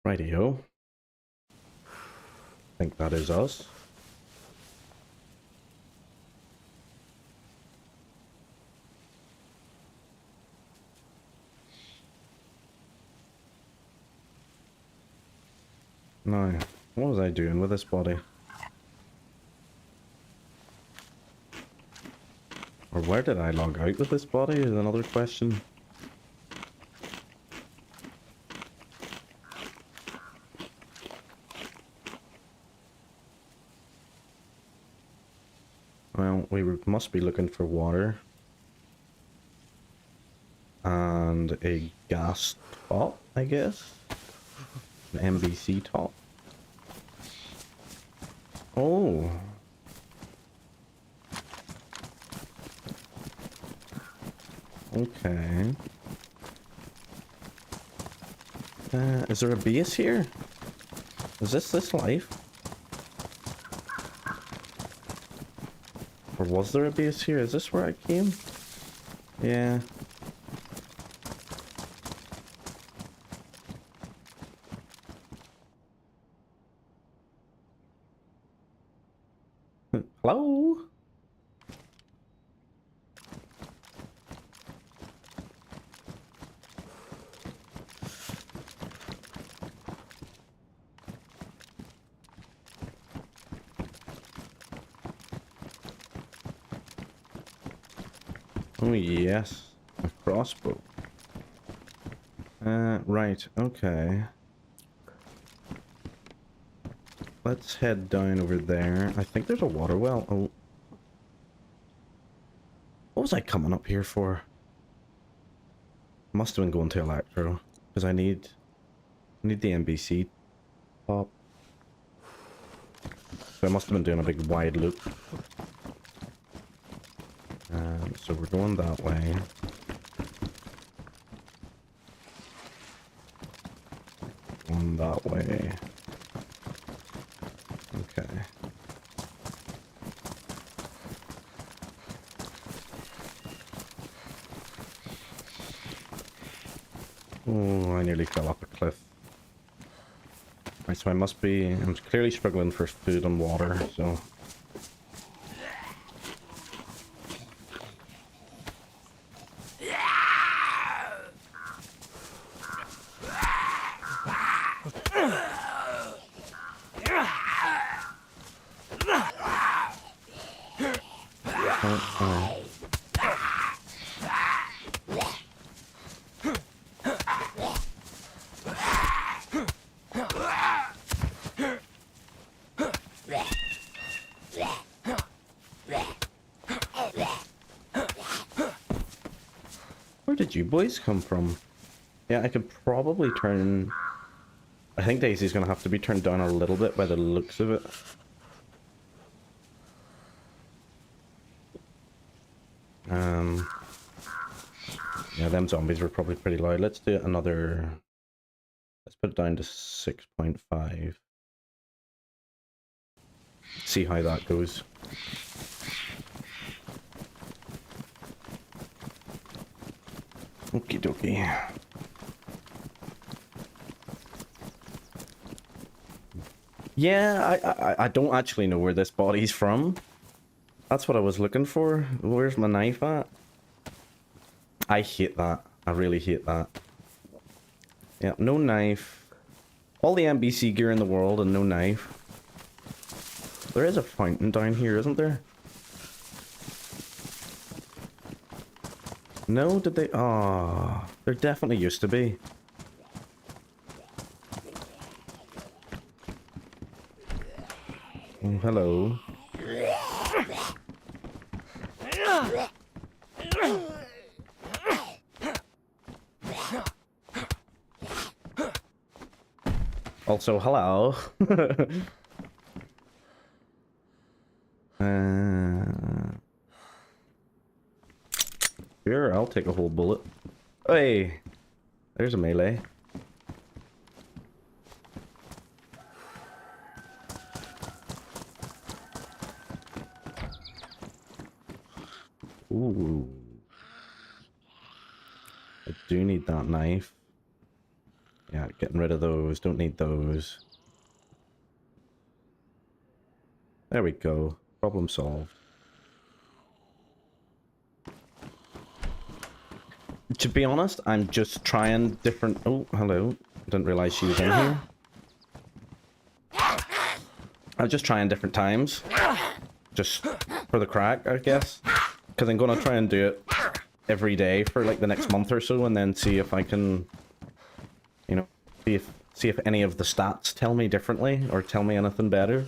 Rightio. Think that is us. Now, what was I doing with this body? Or where did I log out with this body is another question. Well, we must be looking for water. And a gas top, I guess? An MBC top. Oh. Okay. Is there a base here? Is this life? Or was there a base here? Is this where I came? Yeah. Hello? Oh yes, a crossbow. Right, okay. Let's head down over there. I think there's a water well. Oh. What was I coming up here for? Must have been going to Electro. Because I need the NBC top. So I must have been doing a big wide loop. So we're going that way. Going that way. Okay. Oh, I nearly fell off a cliff. Right, so I'm clearly struggling for food and water, so... Where did you boys come from? Yeah, I could probably turn... I think Daisy's gonna have to be turned down a little bit by the looks of it. Yeah, them zombies were probably pretty loud. Let's do another... Let's put it down to 6.5. See how that goes. Okie dokie. Yeah, I don't actually know where this body's from. That's what I was looking for. Where's my knife at? I hate that. I really hate that. Yeah, no knife. All the NBC gear in the world and no knife. There is a fountain down here, isn't there? No, did they? Ah, oh, there definitely used to be. Oh, hello. Also, hello. Sure, I'll take a whole bullet. Hey, there's a melee. Ooh. I do need that knife. Yeah, getting rid of those. Don't need those. There we go. Problem solved. To be honest, I'm just trying different... Oh, hello. Didn't realize she was in here. I'm just trying different times. Just for the crack, I guess. Because I'm going to try and do it every day for like the next month or so, and then see if I can, you know, see if any of the stats tell me differently or tell me anything better.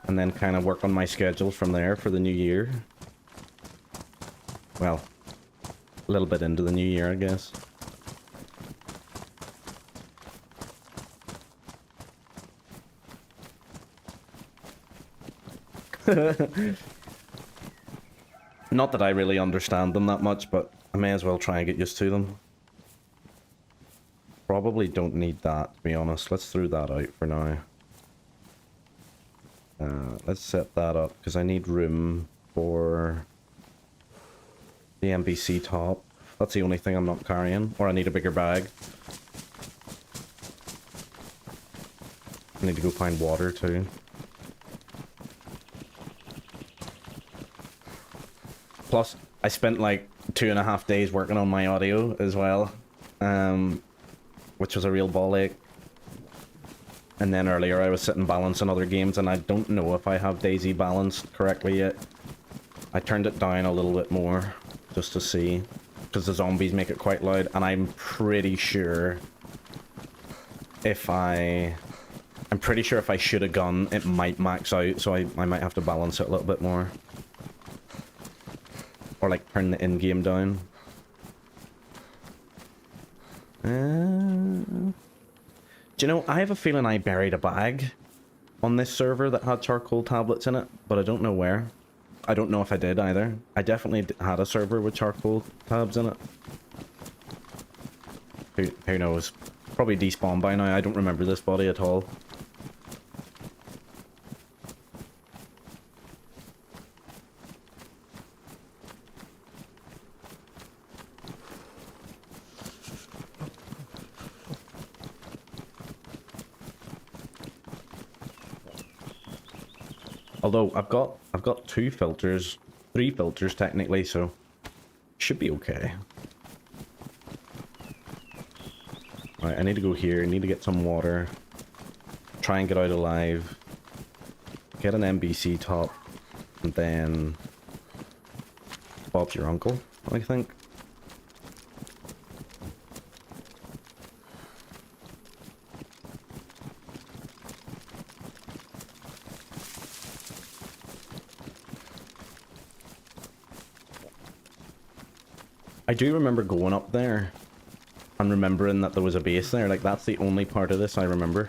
And then kind of work on my schedule from there for the new year. Well, a little bit into the new year, I guess. Not that I really understand them that much, but I may as well try and get used to them. Probably don't need that, to be honest. Let's throw that out for now. Let's set that up, because I need room for the NBC top. That's the only thing I'm not carrying. Or I need a bigger bag. I need to go find water, too. Plus, I spent like 2.5 days working on my audio as well. Which was a real ball ache. And then earlier I was sitting balancing other games, and I don't know if I have DayZ balanced correctly yet. I turned it down a little bit more, just to see. Because the zombies make it quite loud, and I'm pretty sure if I'm pretty sure if I shoot a gun, it might max out, so I might have to balance it a little bit more. Or like turn the in-game down. Do you know, I have a feeling I buried a bag on this server that had charcoal tablets in it, but I don't know where. I don't know if I did either. I definitely had a server with charcoal tabs in it. Who knows? Probably despawned by now. I don't remember this body at all. Although I've got 2 filters, 3 filters technically, so should be okay. Alright, I need to go here, I need to get some water, try and get out alive, get an NBC top, and then Bob's your uncle, I think. I do remember going up there and remembering that there was a base there. Like, that's the only part of this I remember.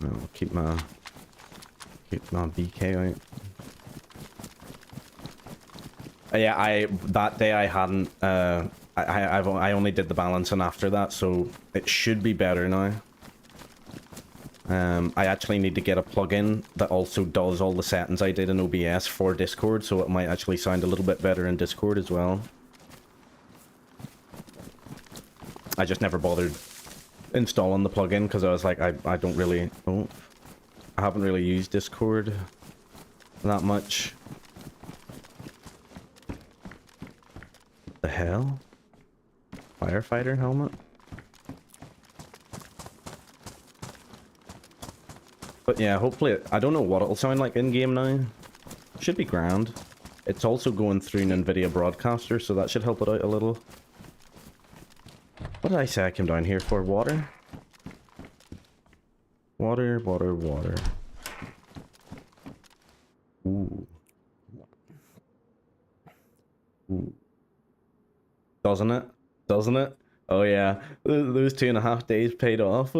I'll keep my BK out. Yeah, that day I hadn't. I only did the balancing after that, so it should be better now. I actually need to get a plugin that also does all the settings I did in OBS for Discord, so it might actually sound a little bit better in Discord as well. I just never bothered installing the plugin because I was like, I don't really... Oh, I haven't really used Discord that much. What the hell? Firefighter helmet? But yeah, hopefully, I don't know what it'll sound like in-game now. Should be grand. It's also going through an NVIDIA broadcaster, so that should help it out a little. What did I say I came down here for? Water? Water, water, water. Ooh. Ooh. Doesn't it? Doesn't it? Oh yeah, those 2.5 days paid off.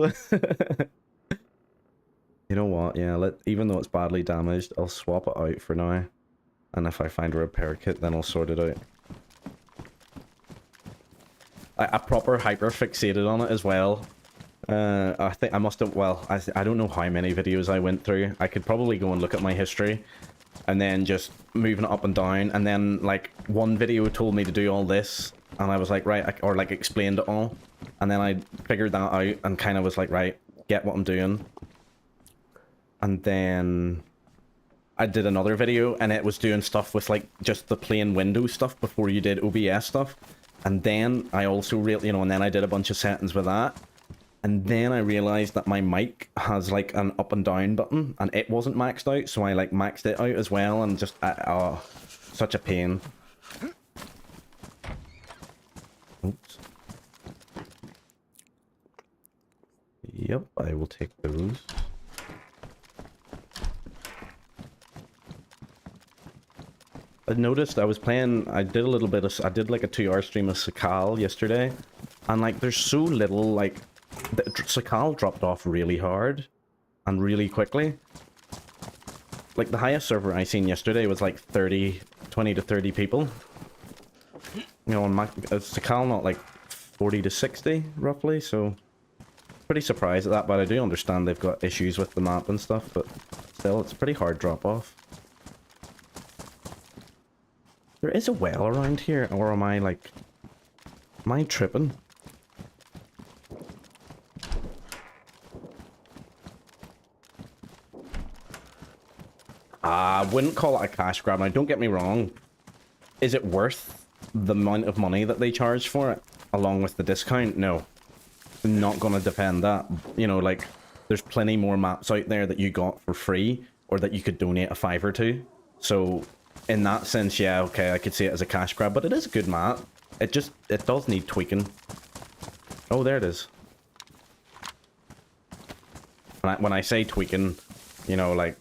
You know what, yeah, even though it's badly damaged, I'll swap it out for now. And if I find a repair kit, then I'll sort it out. I proper hyper fixated on it as well. I think I must have, well, I don't know how many videos I went through. I could probably go and look at my history and then just moving it up and down, and then like one video told me to do all this, and I was like, right, or like explained it all, and then I figured that out and kind of was like, right, get what I'm doing. And then I did another video, and it was doing stuff with like just the plain Windows stuff before you did OBS stuff. And then I also really, you know, and then I did a bunch of settings with that. And then I realized that my mic has like an up and down button, and it wasn't maxed out, so I like maxed it out as well, and just, oh, such a pain. Oops. Yep, I will take those. I noticed I was playing, I did a little bit of, I did like a 2-hour stream of Sakal yesterday, and like there's so little, like, Sakal dropped off really hard and really quickly. Like the highest server I seen yesterday was like 20 to 30 people. You know, on Sakal not like 40 to 60 roughly, so pretty surprised at that, but I do understand they've got issues with the map and stuff, but still, it's a pretty hard drop off. There is a well around here, or am I tripping? I wouldn't call it a cash grab. Now, don't get me wrong. Is it worth the amount of money that they charge for it, along with the discount? No. I'm not going to defend that. You know, like, there's plenty more maps out there that you got for free, or that you could donate a $5 to. So, in that sense, yeah, okay, I could see it as a cash grab, but it is a good map. It does need tweaking. Oh, there it is. When I say tweaking, you know, like,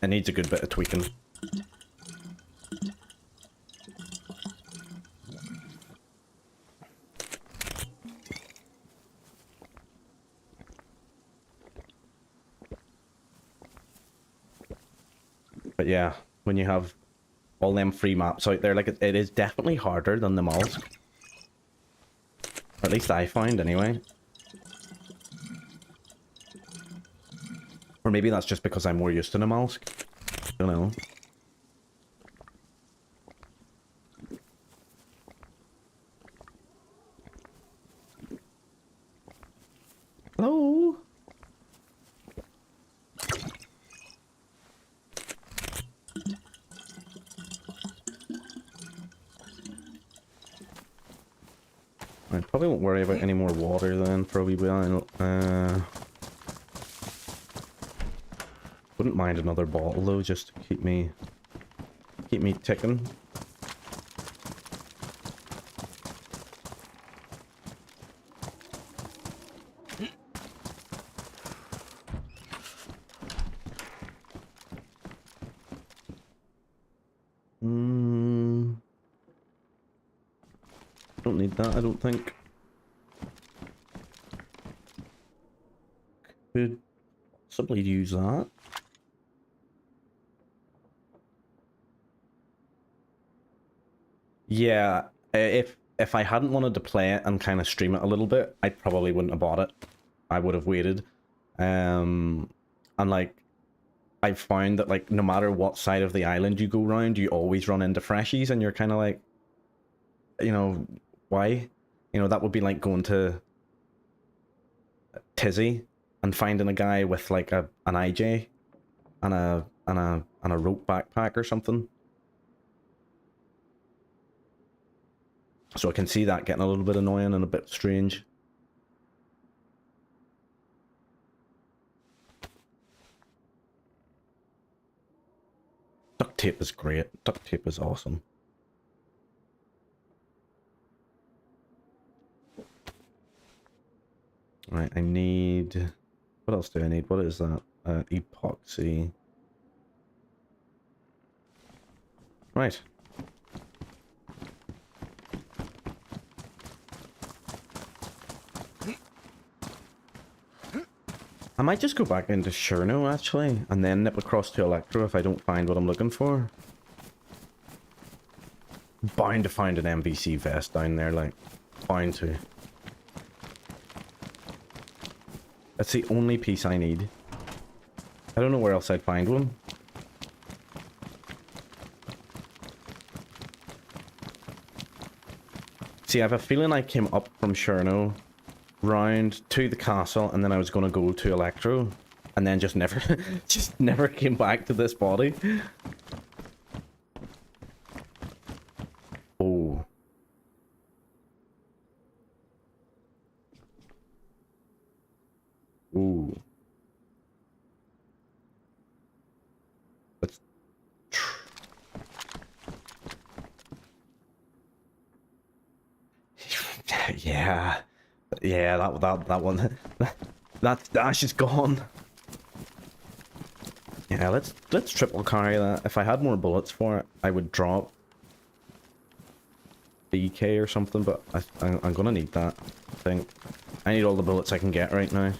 it needs a good bit of tweaking. But yeah, when you have all them free maps out there, like, it is definitely harder than the mollusk. Or at least I find, anyway. Or maybe that's just because I'm more used to the mollusk. I don't know. Hello? I probably won't worry about any more water then for a wee while. Wouldn't mind another bottle though, just to keep me ticking. Don't need that, I don't think. Could possibly use that. Yeah, if I hadn't wanted to play it and kind of stream it a little bit, I probably wouldn't have bought it. I would have waited. And like, I've found that like no matter what side of the island you go round, you always run into freshies, and you're kind of like, you know, why? You know, that would be like going to Tizzy and finding a guy with like an IJ and a rope backpack or something. So I can see that getting a little bit annoying and a bit strange. Duct tape is great. Duct tape is awesome. Right, I need... What else do I need? What is that? Epoxy. Right. I might just go back into Cherno, actually, and then nip across to Electro if I don't find what I'm looking for. I'm bound to find an MVC vest down there, like, bound to. That's the only piece I need. I don't know where else I'd find one. See, I have a feeling I came up from Cherno, round to the castle, and then I was gonna go to Electro, and then just never, just never came back to this body. Oh. Ooh. Let's... Yeah. Yeah, that one. That dash is gone. Yeah, let's triple carry that. If I had more bullets for it, I would drop BK or something, but I'm gonna need that, I think. I need all the bullets I can get right now.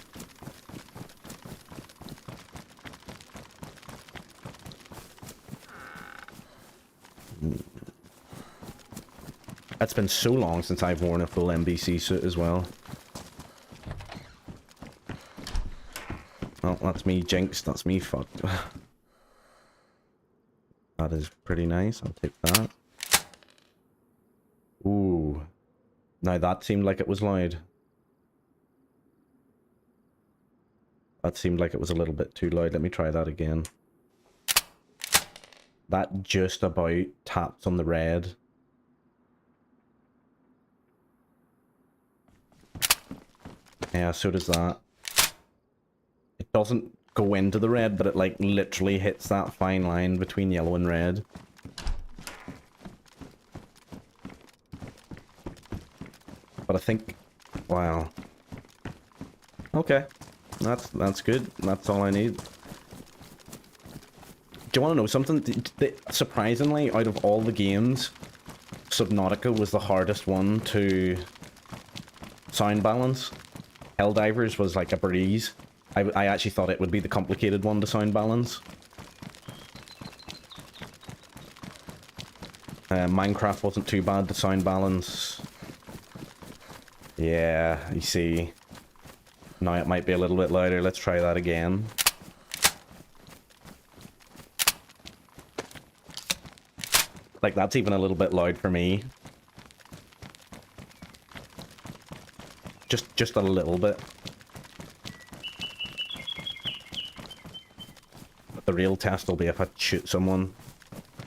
It's been so long since I've worn a full NBC suit as well. Oh, that's me jinxed. That's me fucked. That is pretty nice. I'll take that. Ooh. Now that seemed like it was loud. That seemed like it was a little bit too loud. Let me try that again. That just about taps on the red. Yeah, so does that. It doesn't go into the red, but it like literally hits that fine line between yellow and red. But I think, wow. Okay, that's good. That's all I need. Do you want to know something? Surprisingly, out of all the games, Subnautica was the hardest one to sound balance. Helldivers was like a breeze. I actually thought it would be the complicated one to sound balance. Minecraft wasn't too bad to sound balance. Yeah, you see. Now it might be a little bit louder. Let's try that again. Like, that's even a little bit loud for me. Just a little bit. But the real test will be if I shoot someone.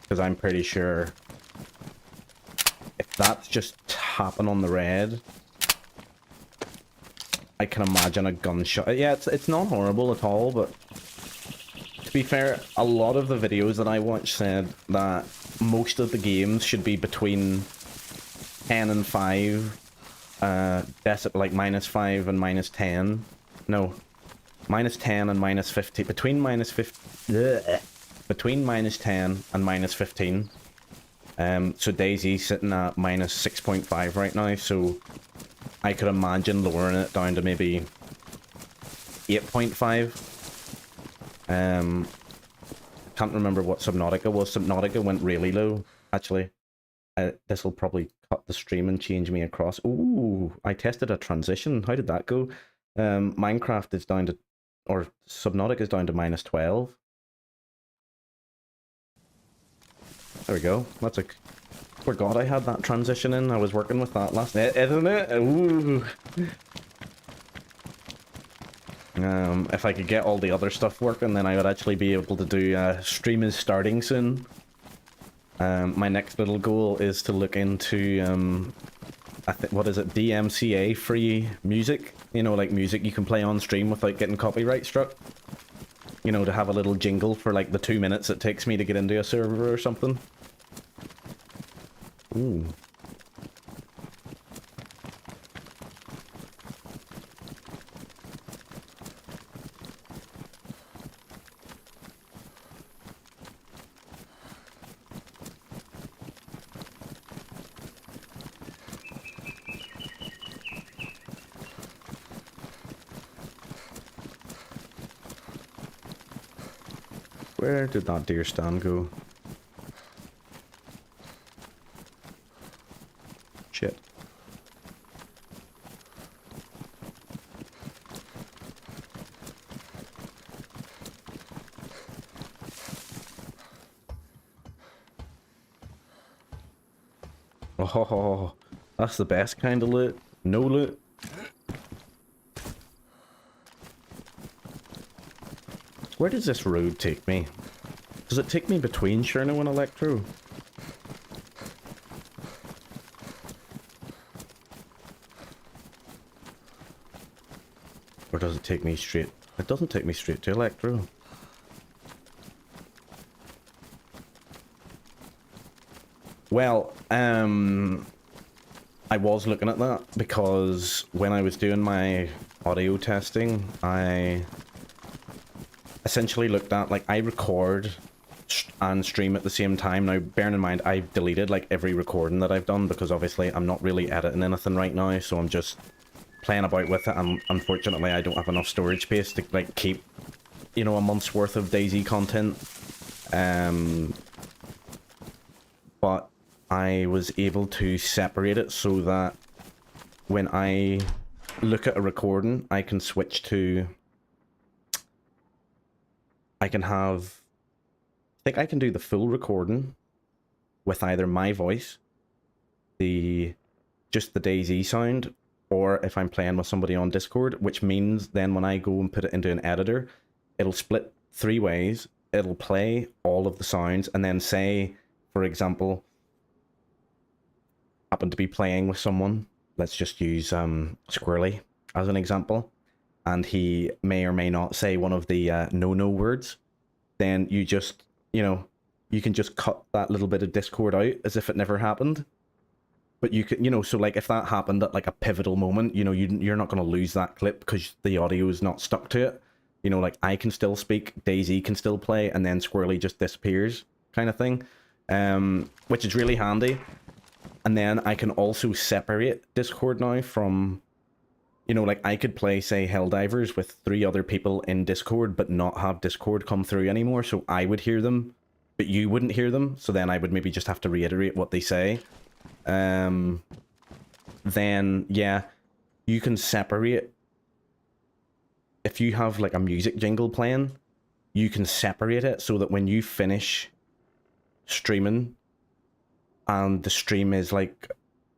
Because I'm pretty sure if that's just tapping on the red, I can imagine a gunshot. Yeah, it's not horrible at all, but to be fair, a lot of the videos that I watched said that most of the games should be between 10 and 5. Like -5 and -10. No. -10 and -50. Between -10 and -15. So Daisy's sitting at -6.5 right now, so I could imagine lowering it down to maybe 8.5. Can't remember what Subnautica was. Subnautica went really low, actually. This will probably cut the stream and change me across. Ooh, I tested a transition. How did that go? Minecraft is down to, or Subnautica is down to -12. There we go. That's a... Forgot I had that transition in. I was working with that last night, isn't it? Ooh. If I could get all the other stuff working, then I would actually be able to do stream is starting soon. My next little goal is to look into what is it, DMCA free music? You know, like music you can play on stream without getting copyright struck. You know, to have a little jingle for like the 2 minutes it takes me to get into a server or something. Ooh. Where did that deer stand go? Shit. Oh, That's the best kind of loot. No loot. Where does this road take me? Does it take me between Cherno and Electro? Or does it take me straight? It doesn't take me straight to Electro. Well, I was looking at that because when I was doing my audio testing, I essentially looked at, like, I record and stream at the same time. Now, bearing in mind, I've deleted, like, every recording that I've done because obviously I'm not really editing anything right now, so I'm just playing about with it, and unfortunately I don't have enough storage space to, like, keep, you know, a month's worth of DayZ content. But I was able to separate it so that when I look at a recording, I can switch to... I can have... I think I can do the full recording with either my voice, just the DayZ sound, or if I'm playing with somebody on Discord, which means then when I go and put it into an editor, it'll split 3 ways. It'll play all of the sounds, and then say, for example, happen to be playing with someone, let's just use Squirrely as an example, and he may or may not say one of the no-no words, then you just, you know, you can just cut that little bit of Discord out as if it never happened. But you can, you know, so like if that happened at like a pivotal moment, you know, you're not going to lose that clip because the audio is not stuck to it. You know, like I can still speak, DayZ can still play, and then Squirrely just disappears, kind of thing, which is really handy. And then I can also separate Discord now from, you know, like I could play, say, Helldivers with 3 other people in Discord, but not have Discord come through anymore. So I would hear them, but you wouldn't hear them. So then I would maybe just have to reiterate what they say. Then, yeah, you can separate. If you have like a music jingle playing, you can separate it so that when you finish streaming, and the stream is like,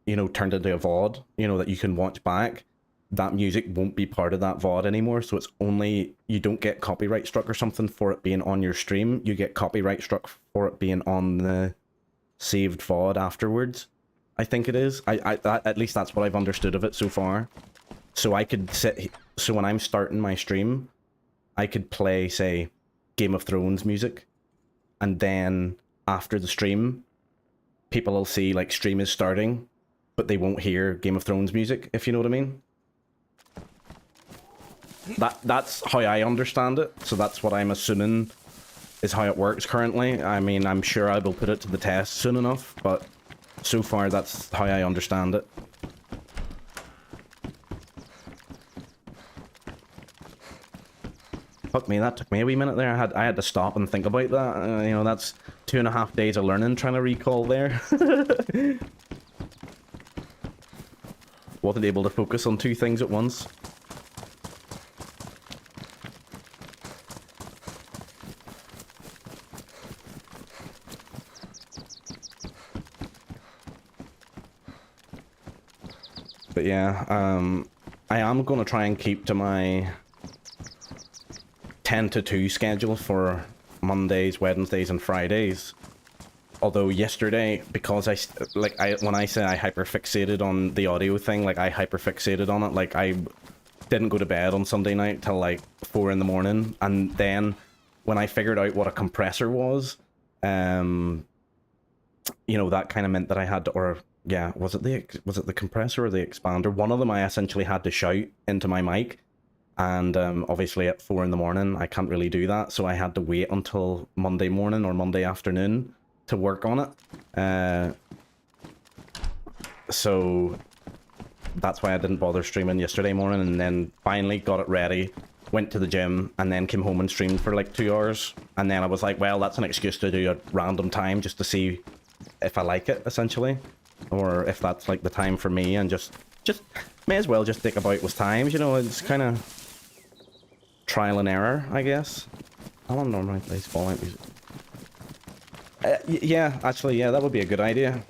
you know, turned into a VOD, you know, that you can watch back, that music won't be part of that VOD anymore. So it's only, you don't get copyright struck or something for it being on your stream. You get copyright struck for it being on the saved VOD afterwards, I think it is. At least that's what I've understood of it so far. So I could so when I'm starting my stream, I could play, say, Game of Thrones music, and then after the stream, people will see, like, stream is starting, but they won't hear Game of Thrones music, if you know what I mean. That's how I understand it, so that's what I'm assuming is how it works currently. I mean, I'm sure I will put it to the test soon enough, but so far that's how I understand it. Fuck me, that took me a wee minute there. I had to stop and think about that. You know, that's 2.5 days of learning trying to recall there. Wasn't able to focus on 2 things at once. But yeah, I am going to try and keep to my 10 to 2 schedule for Mondays, Wednesdays, and Fridays. Although yesterday, because when I say I hyperfixated on the audio thing, like I hyperfixated on it, like I didn't go to bed on Sunday night till like 4 in the morning, and then when I figured out what a compressor was, you know, that kind of meant that I had to, or yeah, was it the compressor or the expander? One of them I essentially had to shout into my mic. And obviously at 4 in the morning, I can't really do that. So I had to wait until Monday morning or Monday afternoon to work on it. So that's why I didn't bother streaming yesterday morning, and then finally got it ready, went to the gym, and then came home and streamed for like 2 hours. And then I was like, well, that's an excuse to do a random time just to see if I like it, essentially. Or if that's like the time for me, and just may as well just think about with times, you know. It's kind of trial and error, I guess. I don't normally play Fallout music. Yeah, actually, yeah, that would be a good idea.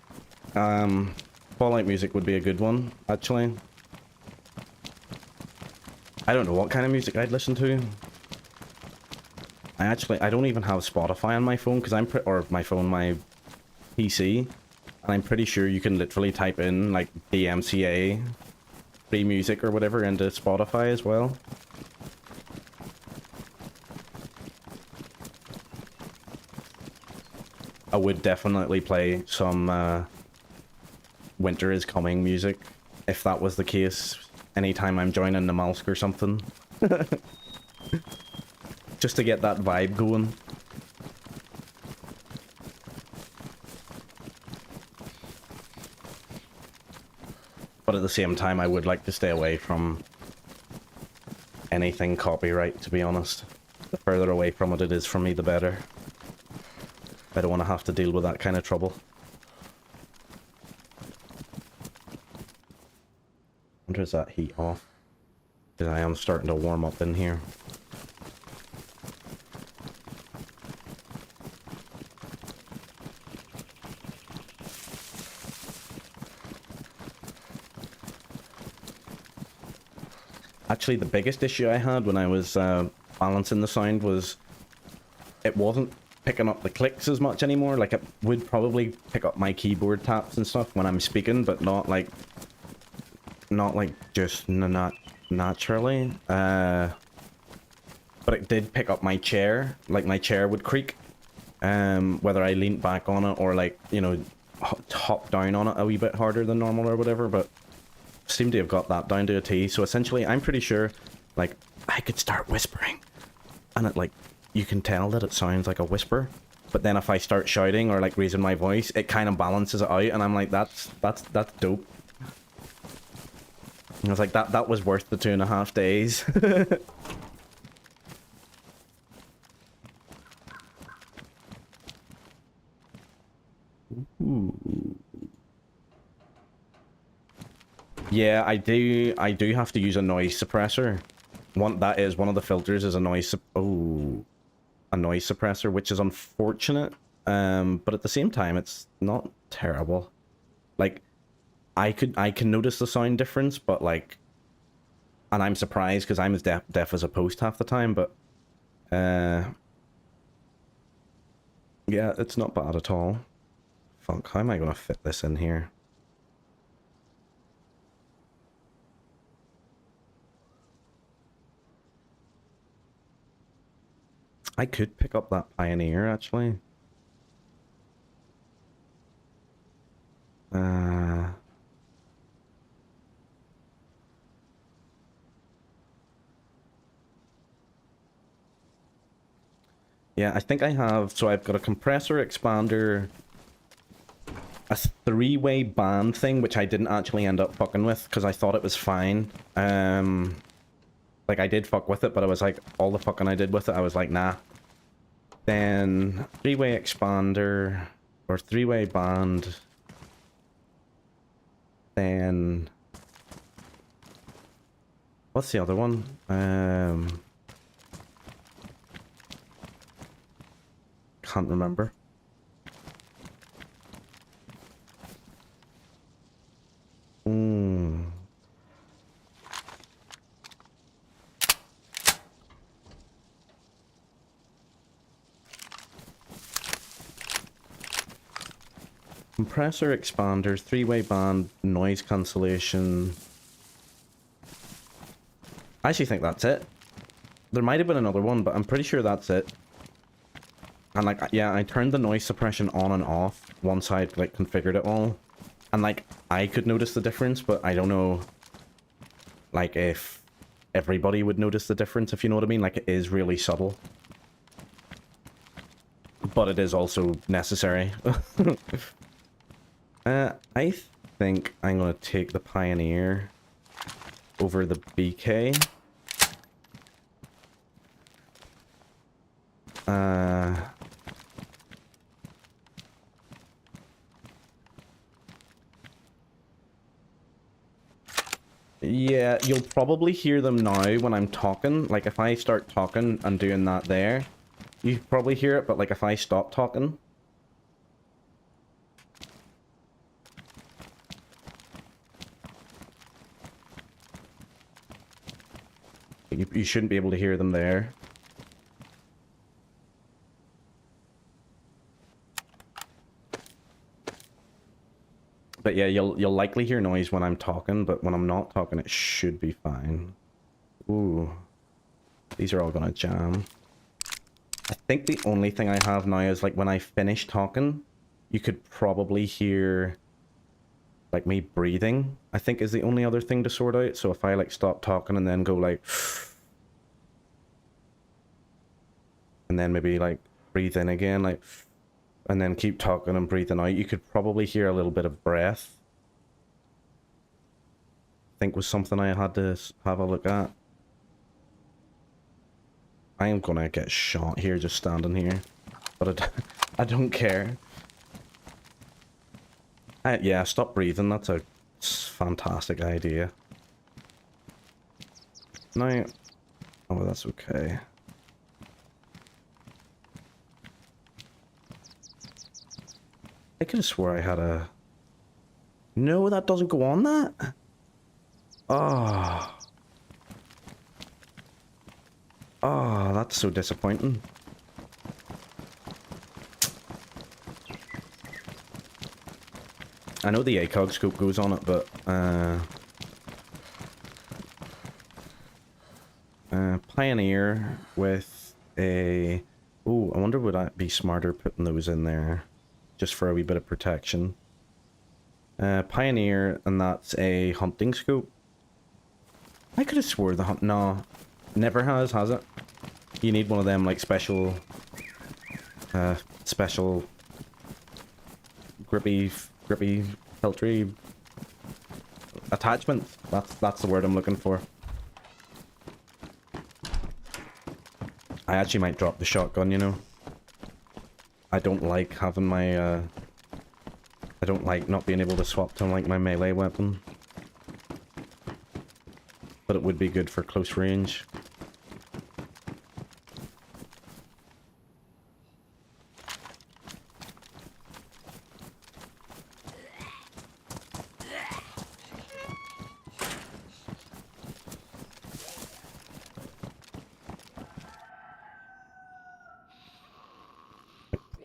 But Fallout music would be a good one, actually. I don't know what kind of music I'd listen to. I don't even have Spotify on my phone, because my PC, and I'm pretty sure you can literally type in, like, DMCA, free music or whatever, into Spotify as well. I would definitely play some, Winter is Coming music, if that was the case, anytime I'm joining the Malsk or something. Just to get that vibe going. But at the same time, I would like to stay away from anything copyright, to be honest. The further away from it is for me, the better. I don't want to have to deal with that kind of trouble. I wonder is that heat off? Because I am starting to warm up in here. Actually, the biggest issue I had when I was balancing the sound was it wasn't picking up the clicks as much anymore. Like, it would probably pick up my keyboard taps and stuff when I'm speaking, but not just not naturally. But it did pick up my chair. Like, my chair would creak, whether I leaned back on it or, like, you know, hop down on it a wee bit harder than normal or whatever, but seem to have got that down to a T. So essentially, I'm pretty sure, like, I could start whispering, and it, like, you can tell that it sounds like a whisper, but then if I start shouting or, like, raising my voice, it kind of balances it out, and I'm like, that's dope. And I was like, that was worth the 2.5 days. Ooh. Yeah, I do have to use a noise suppressor. That is one of the filters is a noise suppressor, which is unfortunate. But at the same time, it's not terrible. Like, I can notice the sound difference, but, like, and I'm surprised because I'm as deaf as a post half the time, but yeah, it's not bad at all. Fuck, how am I gonna fit this in here? I could pick up that Pioneer, actually. Yeah, I think I have... So I've got a compressor, expander, a 3-way band thing, which I didn't actually end up fucking with, because I thought it was fine. Like, I did fuck with it, but I was like, all the fucking I did with it, I was like, nah. Then, 3-way expander, or 3-way band. Then... What's the other one? Can't remember. Compressor, expanders, 3-way band, noise cancellation. I actually think that's it. There might have been another one, but I'm pretty sure that's it. And, like, yeah, I turned the noise suppression on and off once I'd, like, configured it all. And, like, I could notice the difference, but I don't know, like, if everybody would notice the difference, if you know what I mean. Like, it is really subtle. But it is also necessary. I think I'm gonna take the Pioneer over the BK. Yeah, you'll probably hear them now when I'm talking. Like, if I start talking and doing that there, you probably hear it, but, like, if I stop talking... you shouldn't be able to hear them there. But yeah, you'll likely hear noise when I'm talking, but when I'm not talking, it should be fine. Ooh. These are all gonna jam. I think the only thing I have now is like when I finish talking, you could probably hear like me breathing, I think is the only other thing to sort out. So if I like stop talking and then go like and then maybe like breathe in again, like, and then keep talking and breathing out, you could probably hear a little bit of breath. I think was something I had to have a look at. I am gonna get shot here just standing here, but I don't care. Yeah, stop breathing, that's a fantastic idea. Now, oh, that's okay. I could have swore I had a... No, that doesn't go on that. Oh. Oh, that's so disappointing. I know the ACOG scope goes on it, but Pioneer with a... Ooh, I wonder would I be smarter putting those in there just for a wee bit of protection. Pioneer, and that's a hunting scope. I could have swore the hunt... No, never has it? You need one of them, like, special grippy, filtery attachments. That's the word I'm looking for. I actually might drop the shotgun, you know. I don't like having my, I don't like not being able to swap to, like, my melee weapon. But it would be good for close range.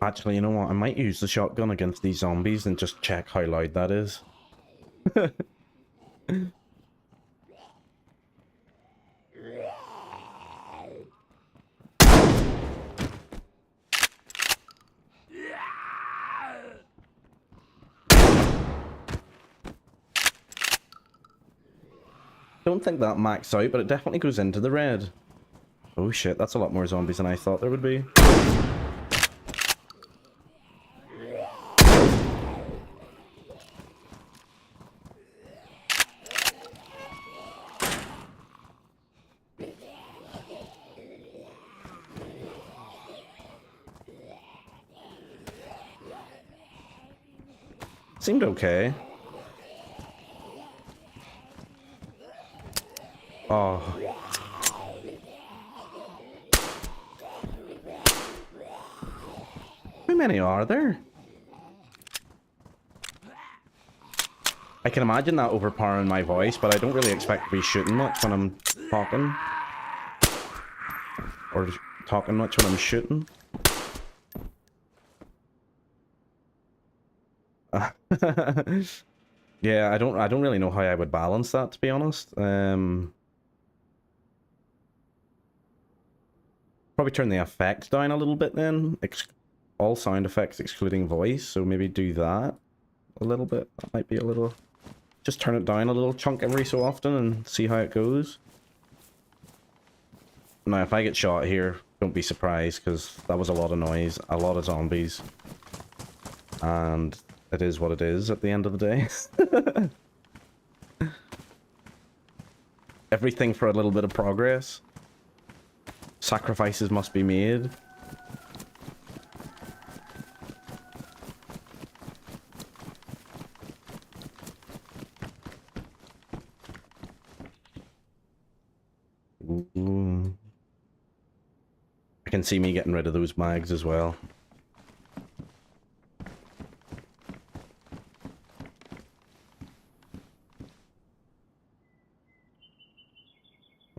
Actually, you know what? I might use the shotgun against these zombies and just check how loud that is. Don't think that maxed out, but it definitely goes into the red. Oh shit, that's a lot more zombies than I thought there would be. Seemed okay. Oh. How many are there? I can imagine that overpowering my voice, but I don't really expect to be shooting much when I'm talking. Or talking much when I'm shooting. Yeah, I don't really know how I would balance that, to be honest. Probably turn the effects down a little bit then. All sound effects excluding voice, so maybe do that a little bit. That might be a little... Just turn it down a little chunk every so often and see how it goes. Now, if I get shot here, don't be surprised, because that was a lot of noise, a lot of zombies. And it is what it is at the end of the day. Everything for a little bit of progress. Sacrifices must be made. Ooh. I can see me getting rid of those mags as well.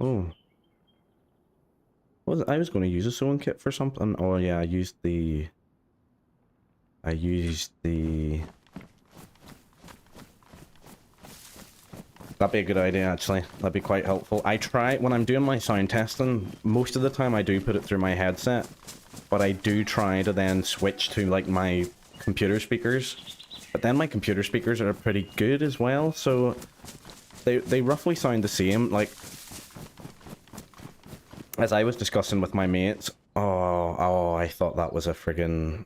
Oh. I was going to use a sewing kit for something. Oh yeah, I used the that'd be a good idea, actually. That'd be quite helpful. I try, when I'm doing my sound testing, most of the time I do put it through my headset, but I do try to then switch to, like, my computer speakers. But then my computer speakers are pretty good as well, so they roughly sound the same. Like, as I was discussing with my mates, oh, I thought that was a friggin'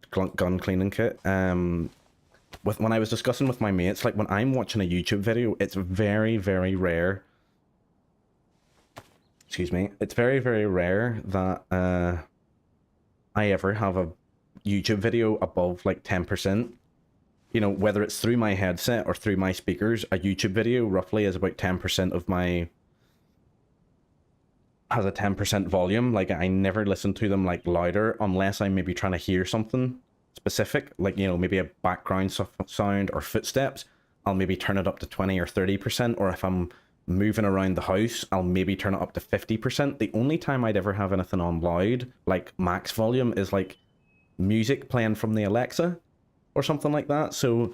gun cleaning kit. When I was discussing with my mates, like when I'm watching a YouTube video, it's very, very rare. Excuse me. It's very, very rare that I ever have a YouTube video above like 10%. You know, whether it's through my headset or through my speakers, a YouTube video roughly is about 10% of my... has a 10% volume. Like, I never listen to them like louder unless I'm maybe trying to hear something specific, like, you know, maybe a background sound or footsteps. I'll maybe turn it up to 20 or 30%, or if I'm moving around the house, I'll maybe turn it up to 50%. The only time I'd ever have anything on loud, like max volume, is like music playing from the Alexa or something like that. So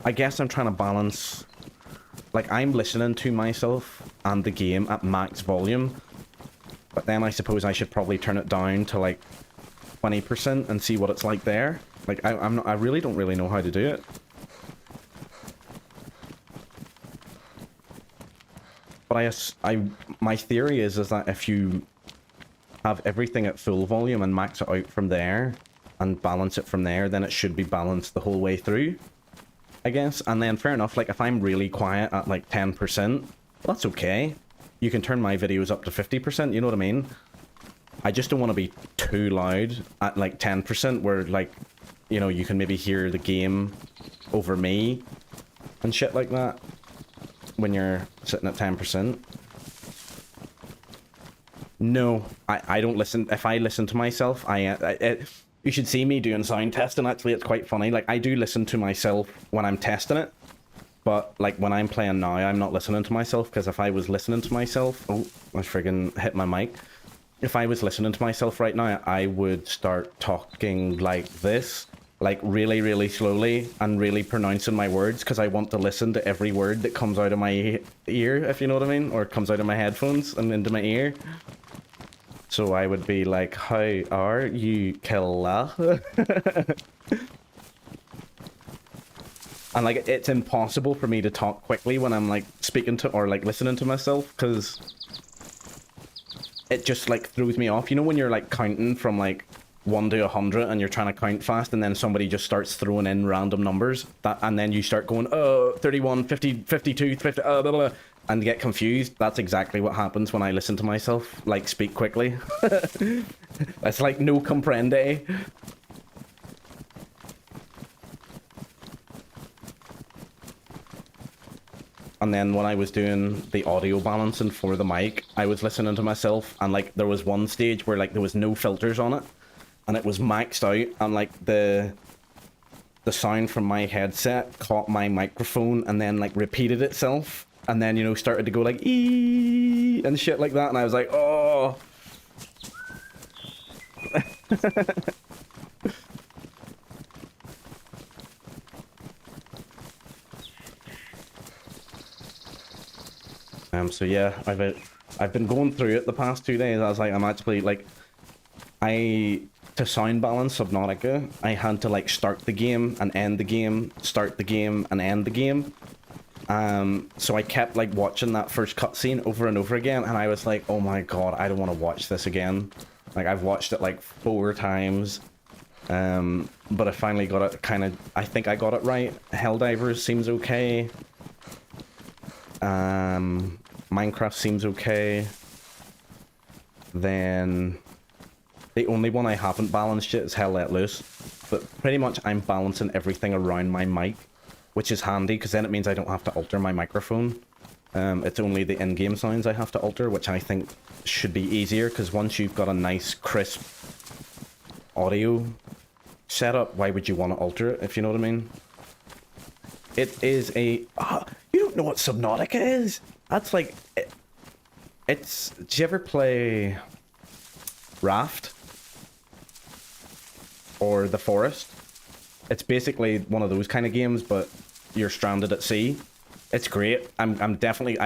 I guess I'm trying to balance, like, I'm listening to myself and the game at max volume, but then I suppose I should probably turn it down to like 20% and see what it's like there. Like, I really don't really know how to do it. But my theory is that if you have everything at full volume and max it out from there and balance it from there, then it should be balanced the whole way through, I guess. And then fair enough, like if I'm really quiet at like 10%, well, that's okay. You can turn my videos up to 50%, you know what I mean? I just don't want to be too loud at like 10% where, like, you know, you can maybe hear the game over me and shit like that when you're sitting at 10%. No, I don't listen. If I listen to myself, you should see me doing sound testing. Actually, it's quite funny. Like, I do listen to myself when I'm testing it, but like when I'm playing now, I'm not listening to myself, because if I was listening to myself, oh, I friggin' hit my mic. If I was listening to myself right now, I would start talking like this, like really, really slowly and really pronouncing my words, because I want to listen to every word that comes out of my ear, if you know what I mean, or comes out of my headphones and into my ear. So I would be like, how are you, killer? And like, it's impossible for me to talk quickly when I'm like speaking to or like listening to myself, because it just like throws me off. You know when you're like counting from like 1 to 100 and you're trying to count fast, and then somebody just starts throwing in random numbers, and then you start going, 31, 50, 52, 50, blah, blah, blah, and get confused. That's exactly what happens when I listen to myself like speak quickly. It's like no comprende. And then when I was doing the audio balancing for the mic, I was listening to myself, and like there was one stage where like there was no filters on it, and it was maxed out, and like the sound from my headset caught my microphone and then like repeated itself, and then, you know, started to go like ee and shit like that, and I was like, oh. So yeah, I've been going through it the past 2 days. I was like, I'm actually like, to sound balance Subnautica, I had to like start the game and end the game, start the game and end the game. So I kept like watching that first cutscene over and over again, and I was like, oh my god, I don't want to watch this again. Like, I've watched it like 4 times. But I finally got it kind of, I think I got it right. Helldivers seems okay. Minecraft seems okay. Then the only one I haven't balanced yet is Hell Let Loose. But pretty much I'm balancing everything around my mic, which is handy because then it means I don't have to alter my microphone. It's only the in-game sounds I have to alter, which I think should be easier, because once you've got a nice crisp audio setup, why would you want to alter it, if you know what I mean? It is a... you don't know what Subnautica is? That's like... It's... Did you ever play Raft? Or The Forest? It's basically one of those kind of games, but you're stranded at sea. It's great. I'm definitely...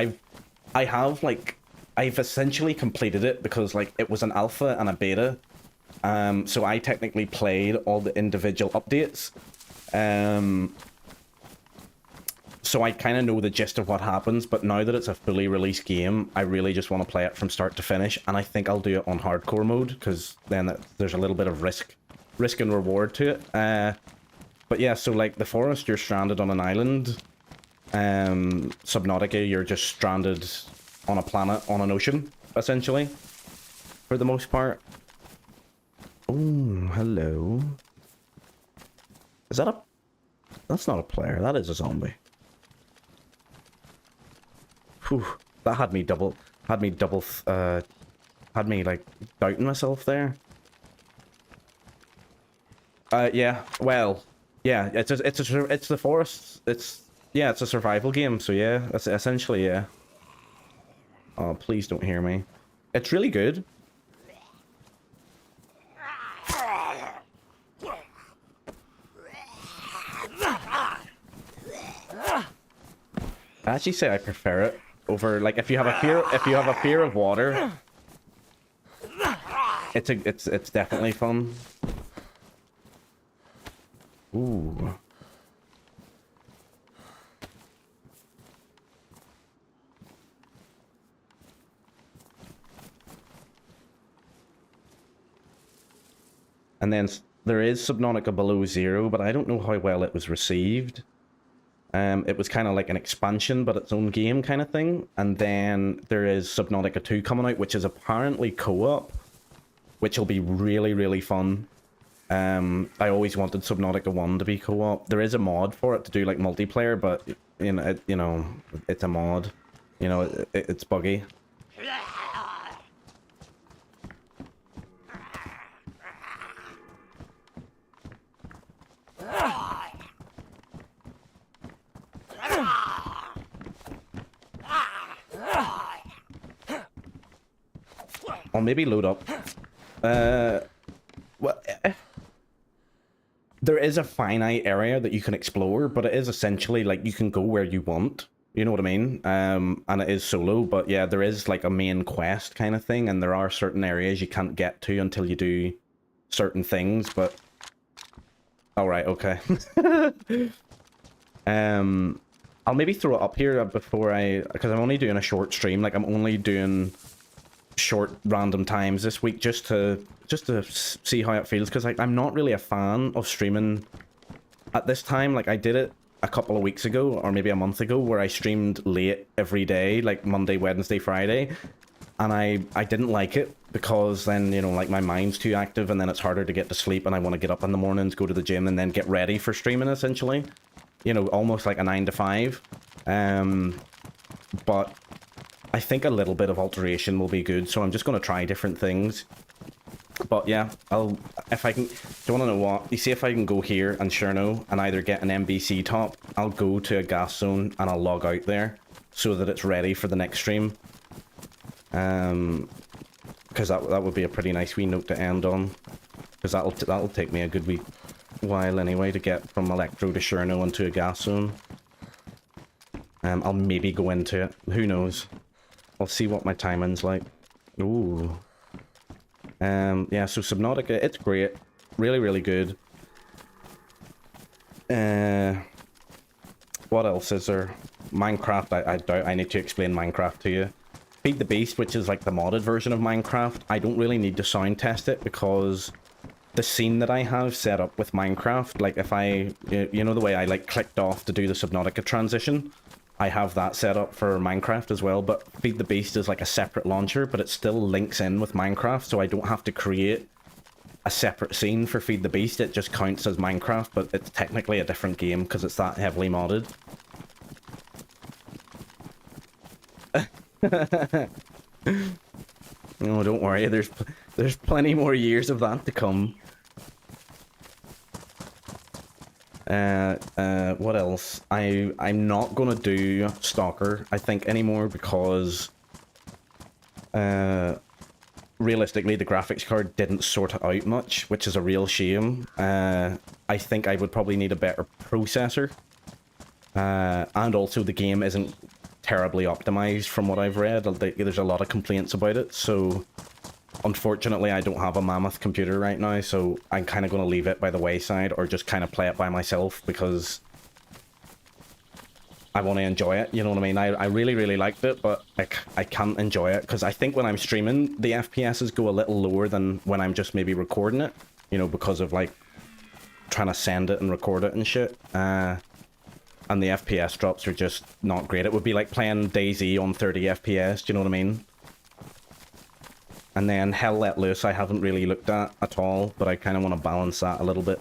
I've essentially completed it because, like, it was an alpha and a beta. So I technically played all the individual updates. So I kind of know the gist of what happens, but now that it's a fully released game, I really just want to play it from start to finish, and I think I'll do it on hardcore mode, because then there's a little bit of risk and reward to it. But yeah, so like The Forest, you're stranded on an island. Subnautica, you're just stranded on a planet, on an ocean, essentially, for the most part. Oh, hello. Is that a... That's not a player, that is a zombie. Whew, that had me like doubting myself there. Yeah, well, yeah, it's The Forest. It's a survival game, so yeah, that's essentially, yeah. Oh, please don't hear me. It's really good. I actually say I prefer it over, like, if you have a fear of water, it's definitely fun. Ooh. And then there is Subnautica Below Zero, but I don't know how well it was received. It was kind of like an expansion, but its own game kind of thing. And then there is Subnautica 2 coming out, which is apparently co-op, which will be really, really fun. I always wanted Subnautica 1 to be co-op. There is a mod for it to do like multiplayer, but you know, it's a mod. You know, it's buggy. I'll maybe load up. Well, there is a finite area that you can explore, but it is essentially like you can go where you want. You know what I mean? And it is solo, but yeah, there is like a main quest kind of thing, and there are certain areas you can't get to until you do certain things, but... Alright, okay. I'll maybe throw it up here before because I'm only doing a short stream, like I'm only doing short random times this week just to see how it feels, because like I'm not really a fan of streaming at this time. Like I did it a couple of weeks ago or maybe a month ago where I streamed late every day, like Monday, Wednesday, Friday, and I didn't like it because then, you know, like my mind's too active and then it's harder to get to sleep, and I want to get up in the mornings, go to the gym, and then get ready for streaming, essentially, you know, almost like a 9 to 5. But I think a little bit of alteration will be good, so I'm just going to try different things. But yeah, if I can, do you want to know what? You see, if I can go here and Cherno and either get an NBC top, I'll go to a gas zone and I'll log out there so that it's ready for the next stream. Because that would be a pretty nice wee note to end on. Because that'll take me a good wee while anyway to get from Electro to Cherno into a gas zone. I'll maybe go into it. Who knows? I'll see what my timing's like. Ooh. Yeah, so Subnautica, it's great. Really, really good. What else is there? Minecraft, I doubt I need to explain Minecraft to you. Feed the Beast, which is like the modded version of Minecraft, I don't really need to sound test it because the scene that I have set up with Minecraft, like if I, you know the way I like clicked off to do the Subnautica transition? I have that set up for Minecraft as well, but Feed the Beast is like a separate launcher, but it still links in with Minecraft, so I don't have to create a separate scene for Feed the Beast. It just counts as Minecraft, but it's technically a different game because it's that heavily modded. No, don't worry, there's plenty more years of that to come. What else? I'm not gonna do Stalker, I think, anymore, because Realistically, the graphics card didn't sort it out much, which is a real shame. I think I would probably need a better processor. And also the game isn't terribly optimized from what I've read. There's a lot of complaints about it, so unfortunately I don't have a mammoth computer right now, so I'm kind of going to leave it by the wayside or just kind of play it by myself because I want to enjoy it, you know what I mean? I really, really liked it, but I can't enjoy it because I think when I'm streaming, the FPSs go a little lower than when I'm just maybe recording it, you know, because of like trying to send it and record it and shit. And the FPS drops are just not great. It would be like playing DayZ on 30 FPS, do you know what I mean? And then Hell Let Loose I haven't really looked at all, but I kind of want to balance that a little bit.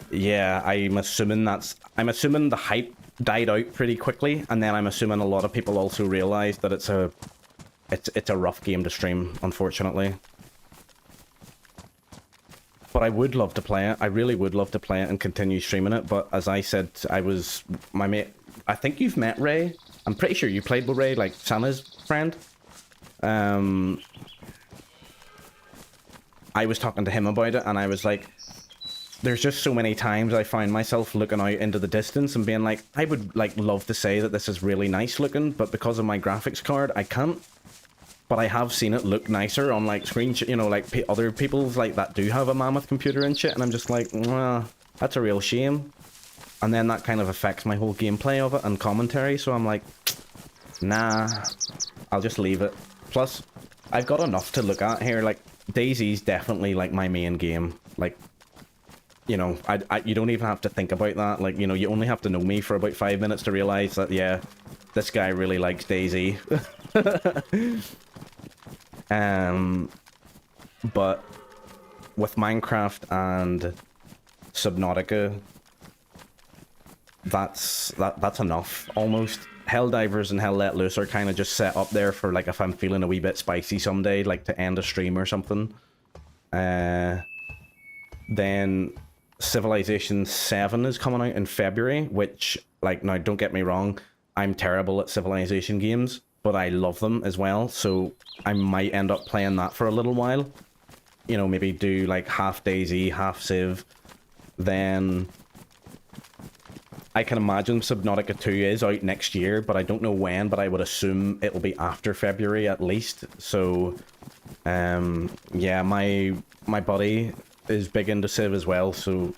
Yeah, I'm assuming the hype died out pretty quickly, and then I'm assuming a lot of people also realized that it's a rough game to stream, unfortunately. But I would love to play it. I really would love to play it and continue streaming it, but as I said, my mate, I think you've met Ray. I'm pretty sure you played with Ray, like Sana's friend. I was talking to him about it, and I was like, there's just so many times I find myself looking out into the distance and being like, I would like love to say that this is really nice looking, but because of my graphics card, I can't. But I have seen it look nicer on like screenshots, you know, like other people's like that do have a mammoth computer and shit, and I'm just like, well, that's a real shame. And then that kind of affects my whole gameplay of it and commentary, so I'm like, nah, I'll just leave it. Plus, I've got enough to look at here. Like, DayZ's definitely like my main game. Like, you know, you don't even have to think about that. Like, you know, you only have to know me for about 5 minutes to realize that, yeah, this guy really likes DayZ. But with Minecraft and Subnautica, that's enough almost. Helldivers and Hell Let Loose are kind of just set up there for like if I'm feeling a wee bit spicy someday, like to end a stream or something. Then Civilization 7 is coming out in February, which, like, now don't get me wrong, I'm terrible at Civilization games, but I love them as well, so I might end up playing that for a little while. You know, maybe do like half DayZ, half Civ. Then I can imagine Subnautica 2 is out next year, but I don't know when, but I would assume it'll be after February at least. So, yeah, my buddy is big into Civ as well, so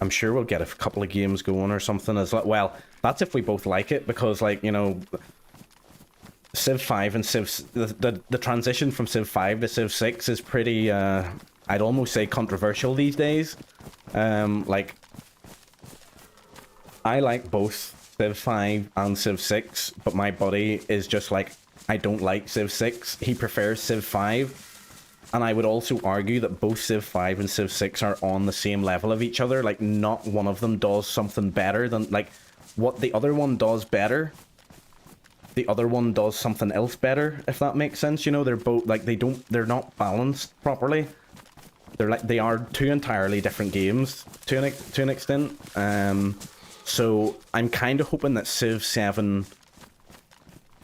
I'm sure we'll get a couple of games going or something as well. That's if we both like it, because, like, you know, Civ 5 and the transition from Civ 5 to Civ 6 is pretty, I'd almost say controversial these days. Like, I like both Civ 5 and Civ 6, but my buddy is just like, I don't like Civ 6. He prefers Civ 5. And I would also argue that both Civ 5 and Civ 6 are on the same level of each other. Like, not one of them does something better than, like, what the other one does better. The other one does something else better, if that makes sense. You know, they're both, like, they're not balanced properly. They are two entirely different games to an extent. So I'm kind of hoping that Civ 7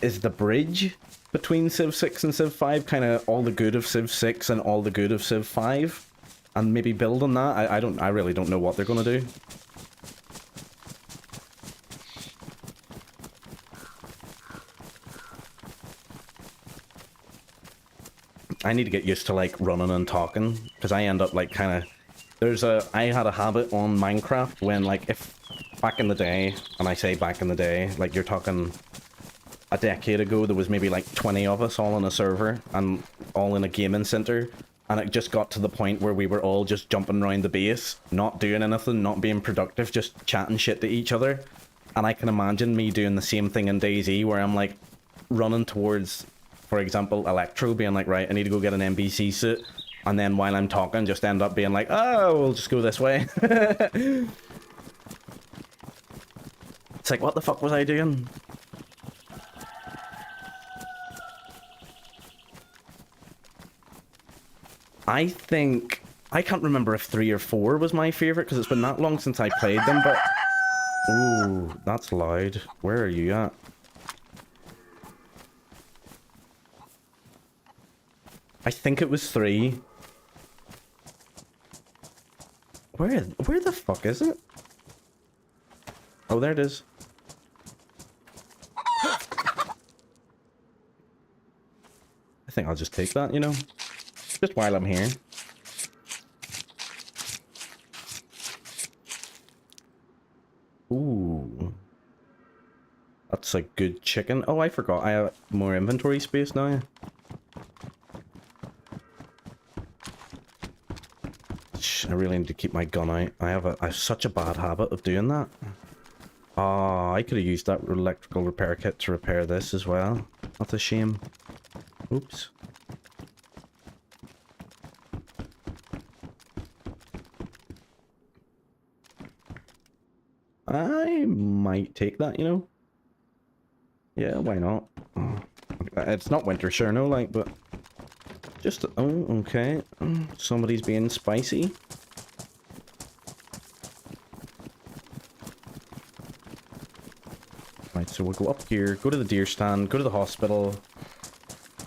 is the bridge between Civ 6 and Civ 5, kind of all the good of Civ 6 and all the good of Civ 5, and maybe build on that. I really don't know what they're gonna do. I need to get used to like running and talking, because I end up like kind of, I had a habit on Minecraft when, like, if back in the day, and I say back in the day, like you're talking a decade ago, there was maybe like 20 of us all on a server and all in a gaming center, and it just got to the point where we were all just jumping around the base, not doing anything, not being productive, just chatting shit to each other. And I can imagine me doing the same thing in DayZ, where I'm like running towards, for example, Electro, being like, right, I need to go get an NBC suit, and then while I'm talking just end up being like, oh, we'll just go this way. It's like, what the fuck was I doing? I think, I can't remember if 3 or 4 was my favorite, because it's been that long since I played them, but... Ooh, that's loud. Where are you at? I think it was 3. Where the fuck is it? Oh, there it is. I think I'll just take that, you know? Just while I'm here. Ooh. That's a good chicken. Oh, I forgot. I have more inventory space now. I really need to keep my gun out. I have such a bad habit of doing that. Oh, I could have used that electrical repair kit to repair this as well. That's a shame. Oops. I might take that, you know? Yeah, why not? Oh, it's not winter Cherno, like, but... Just... Oh, okay. Somebody's being spicy. Right, so we'll go up here, go to the deer stand, go to the hospital,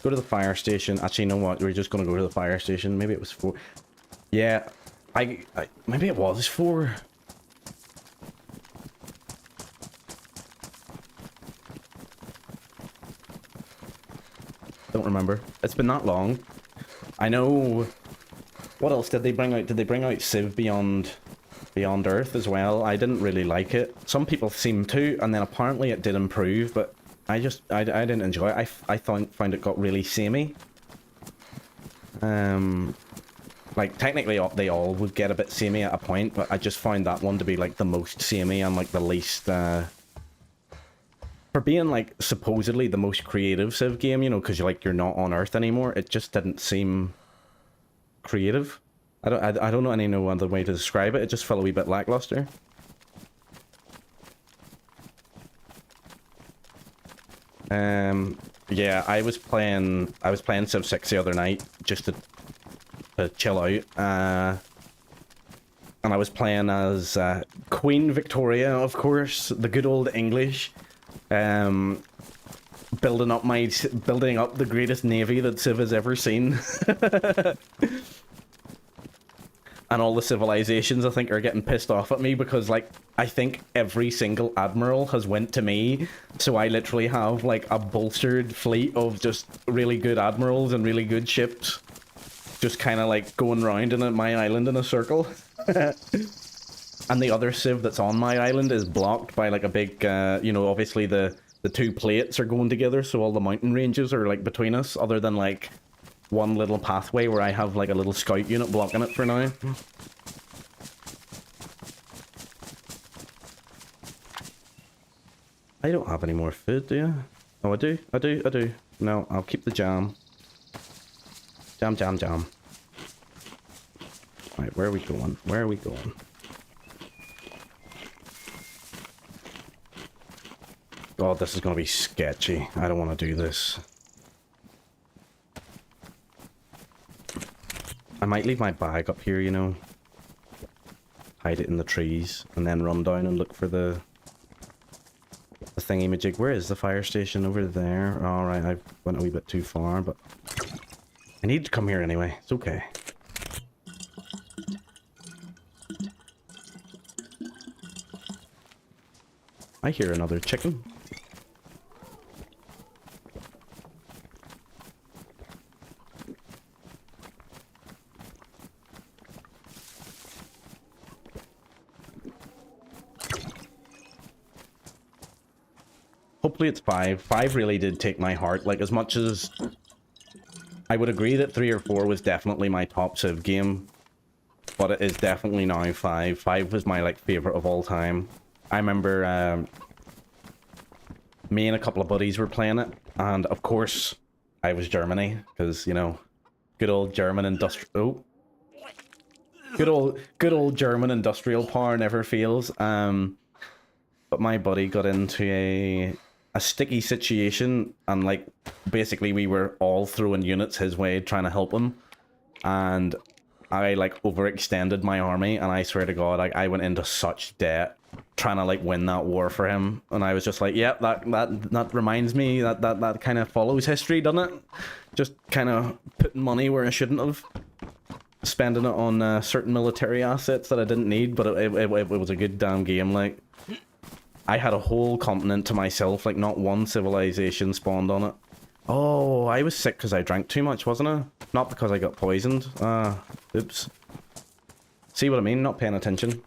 go to the fire station. Actually, you know what? We're just gonna go to the fire station. Maybe it was 4. Yeah, maybe it was 4. Don't remember. It's been that long. I know... What else did they bring out? Did they bring out Civ Beyond Earth as well? I didn't really like it. Some people seem to, and then apparently it did improve, but I didn't enjoy it. I found it got really samey. Like, technically they all would get a bit samey at a point, but I just found that one to be, like, the most samey and, like, the least, for being, like, supposedly the most creative Civ game, you know, because you're not on Earth anymore, it just didn't seem creative. I don't know any no other way to describe it. It just felt a wee bit lackluster. Yeah, I was playing Civ 6 the other night just to chill out. And I was playing as Queen Victoria, of course, the good old English. Building up the greatest navy that Civ has ever seen. And all the civilizations, I think, are getting pissed off at me because, like, I think every single admiral has went to me. So I literally have, like, a bolstered fleet of just really good admirals and really good ships. Just kind of, like, going around in my island in a circle. And the other Civ that's on my island is blocked by, like, a big, you know, obviously the 2 plates are going together, so all the mountain ranges are, like, between us, other than, like, one little pathway where I have, like, a little scout unit blocking it for now. I don't have any more food, do you? Oh, I do. No, I'll keep the jam. Jam. Right, where are we going? Oh, this is gonna be sketchy. I don't want to do this. I might leave my bag up here, you know. Hide it in the trees, and then run down and look for the thingy-majig. Where is the fire station? Over there. Alright, I went a wee bit too far, but... I need to come here anyway. It's okay. I hear another chicken. Hopefully it's 5. 5 really did take my heart. Like, as much as I would agree that 3 or 4 was definitely my top Civ game, but it is definitely now 5. 5 was my, like, favorite of all time. I remember me and a couple of buddies were playing it, and of course I was Germany, because, you know, good old German industrial... Oh. Good old German industrial power never fails. But my buddy got into a sticky situation, and, like, basically we were all throwing units his way trying to help him, and I, like, overextended my army, and I swear to God, I went into such debt. trying to like win that war for him, and I was just like, yep, that reminds me, that kind of follows history, doesn't it? Just kind of putting money where I shouldn't have, spending it on certain military assets that I didn't need, but it was a good damn game. Like, I had a whole continent to myself, like not one civilization spawned on it. Oh, I was sick because I drank too much, wasn't I? Not because I got poisoned. Ah, oops. See what I mean? Not paying attention.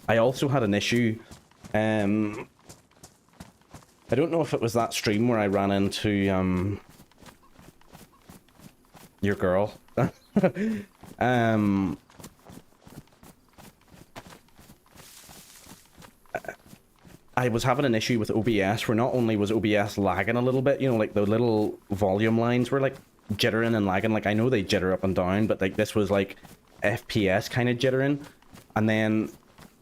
I also had an issue. I don't know if it was that stream where I ran into your girl. I was having an issue with OBS where not only was OBS lagging a little bit, you know, like the little volume lines were like jittering and lagging. Like I know they jitter up and down, but like this was like FPS kind of jittering. And then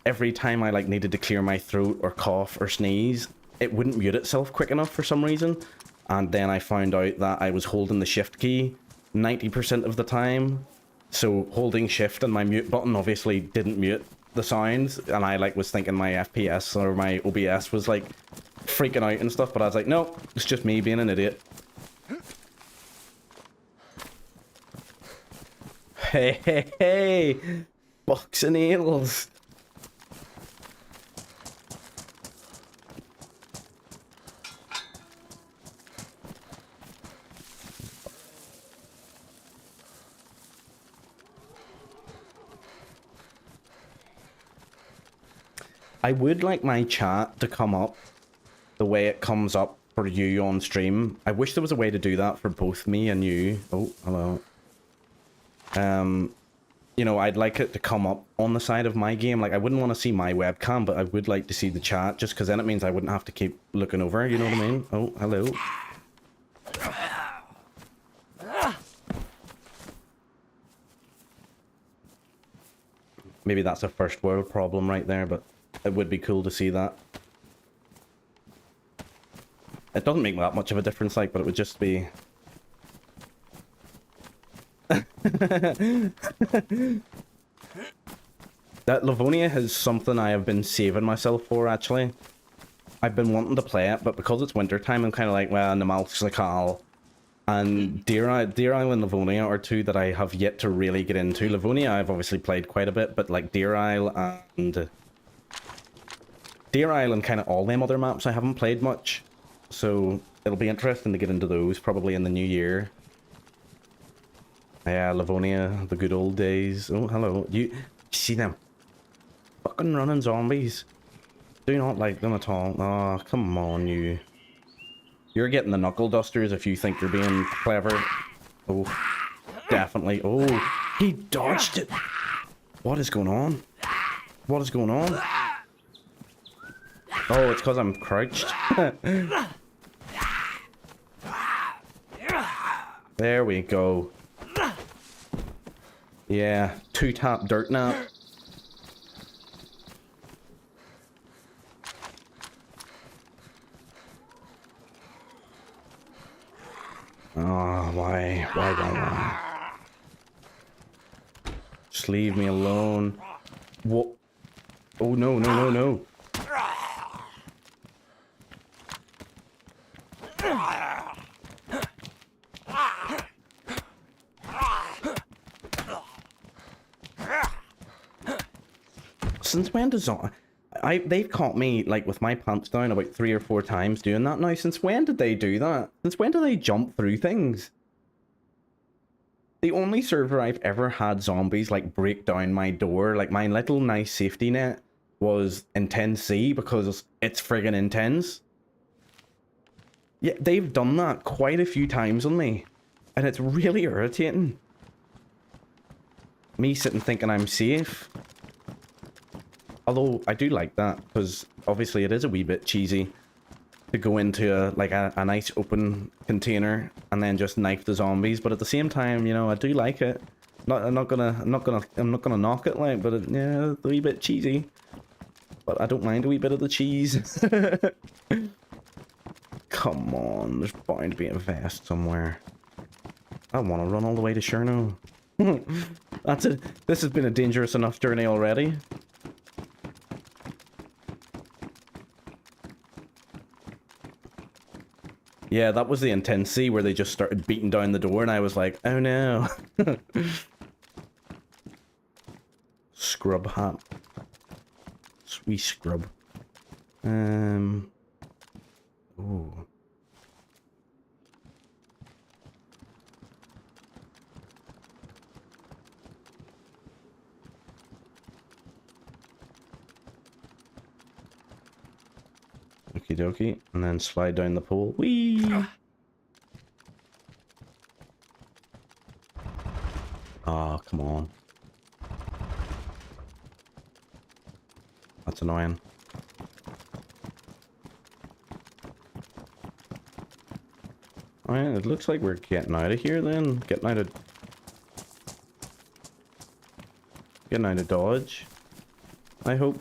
every time I like needed to clear my throat or cough or sneeze, it wouldn't mute itself quick enough for some reason. And then I found out that I was holding the shift key 90% of the time. So holding shift and my mute button obviously didn't mute the sounds, and I like was thinking my FPS or my OBS was like freaking out and stuff, but I was like, no, it's just me being an idiot. Hey, hey, hey! Box and nails! I would like my chat to come up the way it comes up for you on stream. I wish there was a way to do that for both me and you. Oh, hello. You know, I'd like it to come up on the side of my game. Like, I wouldn't want to see my webcam, but I would like to see the chat, just because then it means I wouldn't have to keep looking over, you know what I mean? Oh, hello. Maybe that's a first world problem right there, but it would be cool to see that. It doesn't make that much of a difference, like, but it would just be... That Livonia is something I have been saving myself for, actually. I've been wanting to play it, but because it's wintertime, I'm kind of like, well, Namalxikal. And Deer Isle and Livonia are two that I have yet to really get into. Livonia I've obviously played quite a bit, but like Deer Isle and kind of all them other maps I haven't played much. So it'll be interesting to get into those probably in the new year. Yeah, Livonia, the good old days. Oh, hello. You see them? Fucking running zombies. Do not like them at all. Oh, come on, you. You're getting the knuckle dusters if you think you're being clever. Oh, definitely. Oh, he dodged it. What is going on? What is going on? Oh, it's because I'm crouched. There we go. Yeah, two-tap dirt nap. Oh, why? Just leave me alone. What? Oh, no. Since when does they've caught me like with my pants down about 3 or 4 times doing that now. Since when did they do that? Since when do they jump through things? The only server I've ever had zombies like break down my door, like my little nice safety net, was Intense C because it's friggin' intense. Yeah, they've done that quite a few times on me, and it's really irritating. Me sitting thinking I'm safe. Although I do like that, because obviously it is a wee bit cheesy to go into a nice open container and then just knife the zombies. But at the same time, you know, I do like it. I'm not gonna knock it, like, but yeah, it's a wee bit cheesy. But I don't mind a wee bit of the cheese. Come on, there's bound to be a vest somewhere. I want to run all the way to Cherno. That's it. This has been a dangerous enough journey already. Yeah, that was the intensity where they just started beating down the door and I was like, oh no. Scrub hat. Sweet scrub. Ooh. Okie dokie. And then slide down the pole. Whee! Oh, come on. That's annoying. Alright, it looks like we're getting out of here then. Getting out of Dodge. I hope.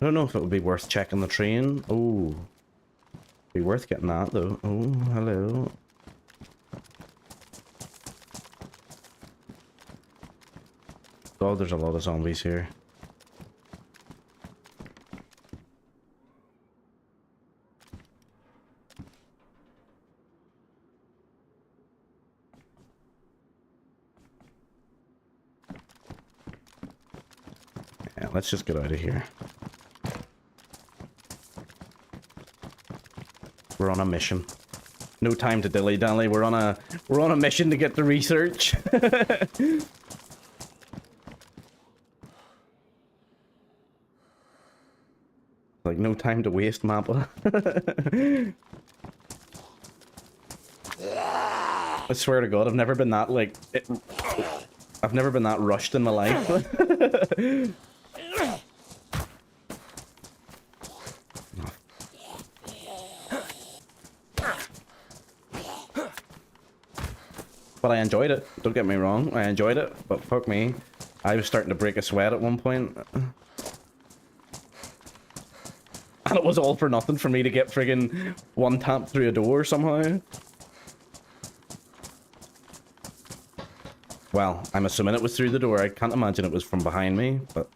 I don't know if it would be worth checking the train. Oh. Be worth getting that though. Oh, hello. God, there's a lot of zombies here. Yeah, let's just get out of here. We're on a mission. No time to dilly-dally. We're on a mission to get the research. Like, no time to waste, Mappa. I swear to God, I've never been that, like... I've never been that rushed in my life. But I enjoyed it. Don't get me wrong. I enjoyed it. But fuck me. I was starting to break a sweat at one point. And it was all for nothing for me to get friggin' one tap through a door somehow. Well, I'm assuming it was through the door. I can't imagine it was from behind me, but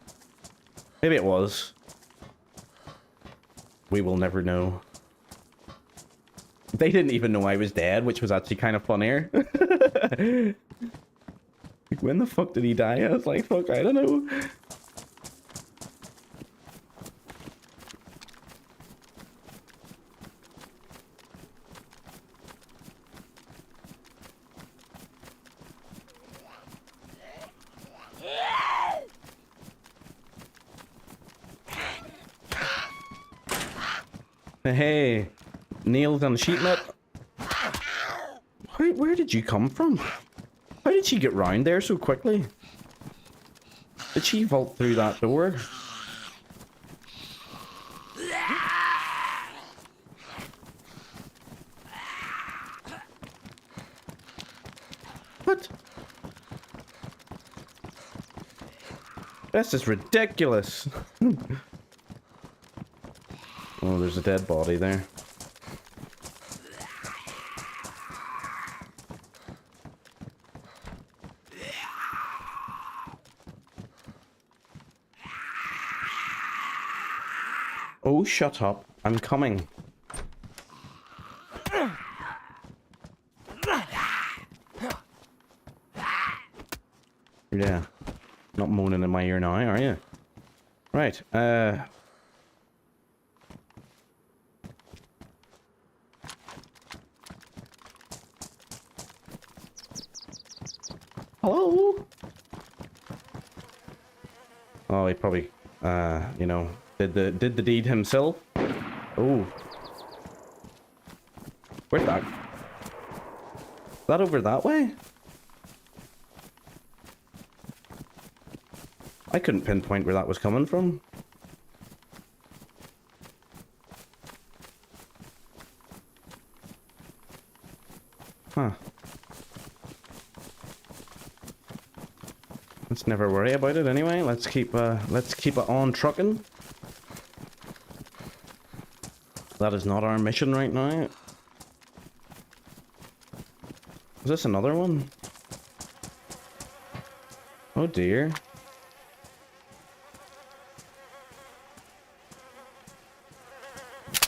maybe it was. We will never know. They didn't even know I was dead, which was actually kind of funnier. Like, when the fuck did he die? I was like, fuck, I don't know. Hey, nails on the sheet metal. Where did you come from? How did she get round there so quickly? Did she vault through that door? What? This is ridiculous. Oh, there's a dead body there. Oh, shut up. I'm coming. Yeah. Not moaning in my ear now, are you? Right, hello? Oh, he probably, you know, did the deed himself. Oh. Where's that? Is that over that way? I couldn't pinpoint where that was coming from. Huh. Let's never worry about it anyway. Let's keep it on trucking. That is not our mission right now. Is this another one? Oh dear.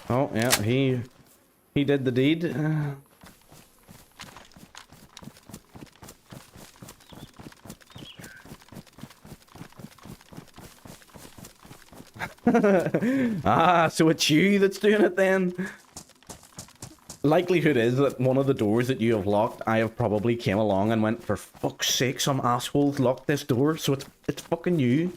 Oh yeah, he did the deed. Ah, so it's you that's doing it then? Likelihood is that one of the doors that you have locked, I have probably came along and went, for fuck's sake, some assholes locked this door, so it's fucking you.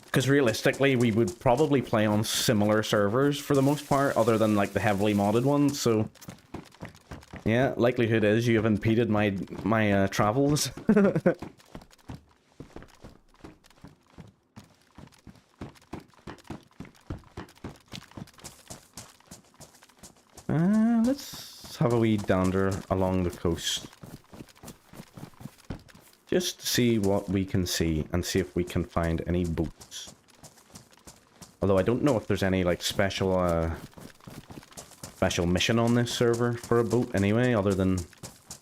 Because realistically, we would probably play on similar servers for the most part, other than like the heavily modded ones, so... Yeah, likelihood is you have impeded my travels. Let's have a wee dander along the coast. Just to see what we can see, and see if we can find any boats. Although I don't know if there's any, like, special mission on this server for a boat anyway, other than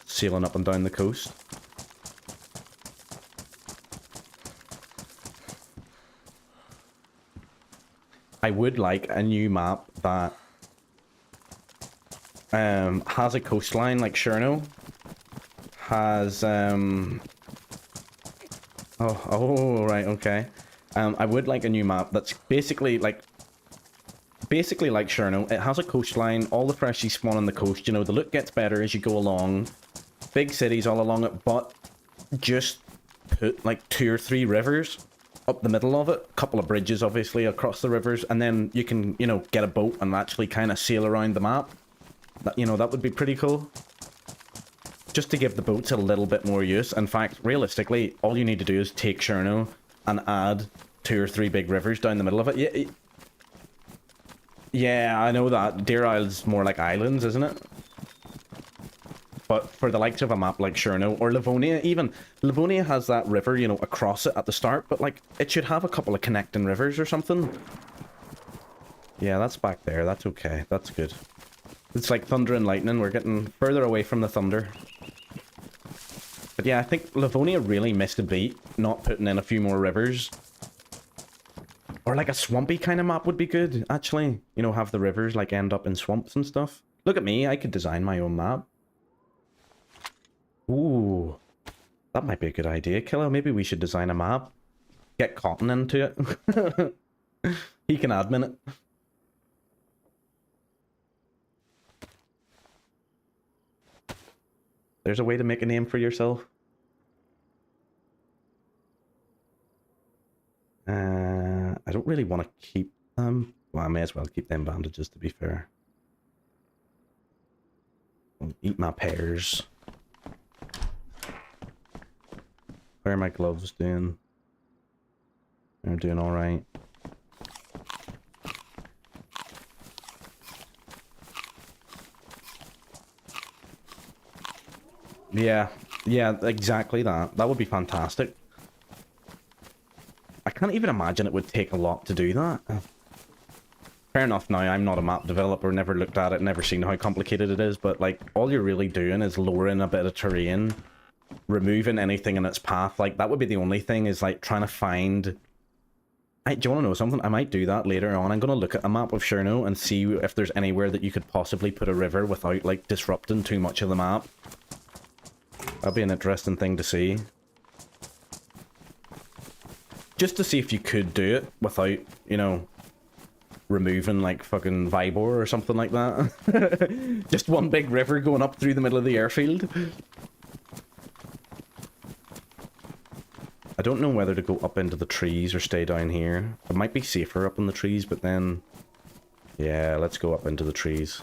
sailing up and down the coast. I would like a new map that has a coastline like Cherno. Has oh right, okay. I would like a new map that's basically like Cherno. It has a coastline, all the freshies spawn on the coast, you know, the loot gets better as you go along. Big cities all along it, but just put like 2 or 3 rivers up the middle of it. A couple of bridges obviously across the rivers, and then you can, you know, get a boat and actually kind of sail around the map. That, you know, that would be pretty cool. Just to give the boats a little bit more use. In fact, realistically, all you need to do is take Cherno and add 2 or 3 big rivers down the middle of it. Yeah, I know that. Deer Isle's more like islands, isn't it? But for the likes of a map like Cherno, or Livonia even, Livonia has that river, you know, across it at the start, but like, it should have a couple of connecting rivers or something. Yeah, that's back there. That's okay. That's good. It's like thunder and lightning. We're getting further away from the thunder. But yeah, I think Livonia really missed a beat, not putting in a few more rivers. Or like a swampy kind of map would be good, actually. You know, have the rivers like end up in swamps and stuff. Look at me, I could design my own map. Ooh, that might be a good idea, Killer. Maybe we should design a map. Get Cotton into it. He can admin it. There's a way to make a name for yourself. I don't really want to keep them. Well, I may as well keep them bandages, to be fair. I'll eat my pears. Where are my gloves doing? They're doing alright. Yeah, exactly that. That would be fantastic. I can't even imagine it would take a lot to do that. Fair enough now, I'm not a map developer, never looked at it, never seen how complicated it is, but like, all you're really doing is lowering a bit of terrain, removing anything in its path. Like, that would be the only thing, is like trying to find... do you want to know something? I might do that later on. I'm going to look at a map of Cherno and see if there's anywhere that you could possibly put a river without like disrupting too much of the map. That'd be an interesting thing to see. Just to see if you could do it without, you know, removing like fucking Vibor or something like that. Just one big river going up through the middle of the airfield. I don't know whether to go up into the trees or stay down here. It might be safer up in the trees, but then... yeah, let's go up into the trees.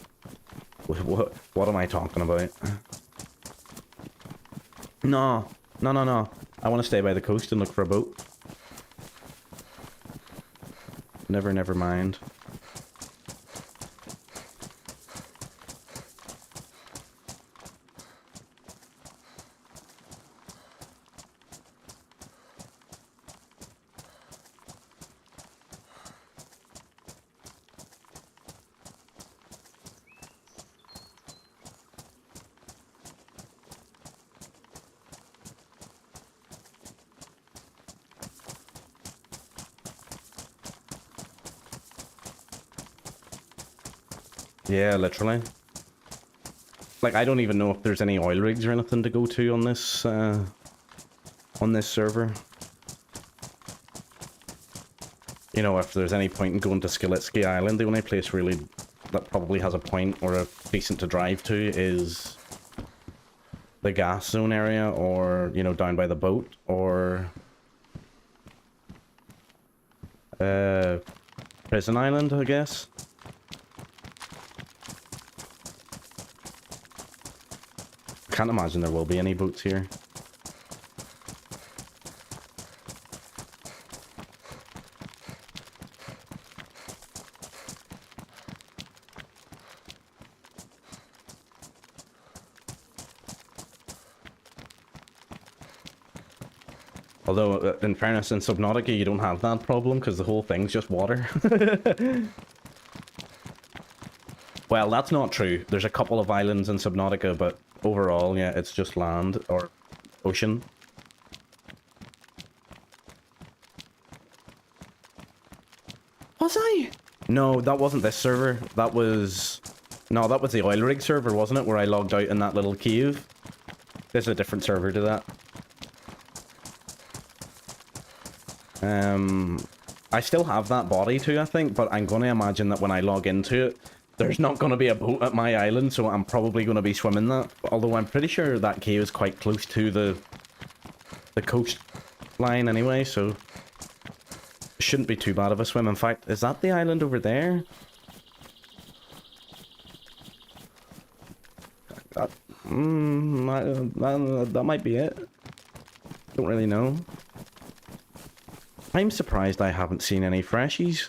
What am I talking about? No. I want to stay by the coast and look for a boat. Never mind. Yeah, literally. Like, I don't even know if there's any oil rigs or anything to go to on this server. You know, if there's any point in going to Skiletsky Island, the only place really that probably has a point or a decent to drive to is the gas zone area, or, you know, down by the boat, or Prison Island, I guess. Can't imagine there will be any boats here. Although, in fairness, in Subnautica, you don't have that problem, because the whole thing's just water. Well, that's not true. There's a couple of islands in Subnautica, but overall, yeah, it's just land, or ocean. Was I? No, that wasn't this server. That was... No, that was the oil rig server, wasn't it? Where I logged out in that little cave. There's a different server to that. I still have that body too, I think, but I'm going to imagine that when I log into it, there's not going to be a boat at my island, so I'm probably going to be swimming that. Although I'm pretty sure that cave is quite close to the coastline anyway, so it shouldn't be too bad of a swim. In fact, is that the island over there? That might be it. Don't really know. I'm surprised I haven't seen any freshies.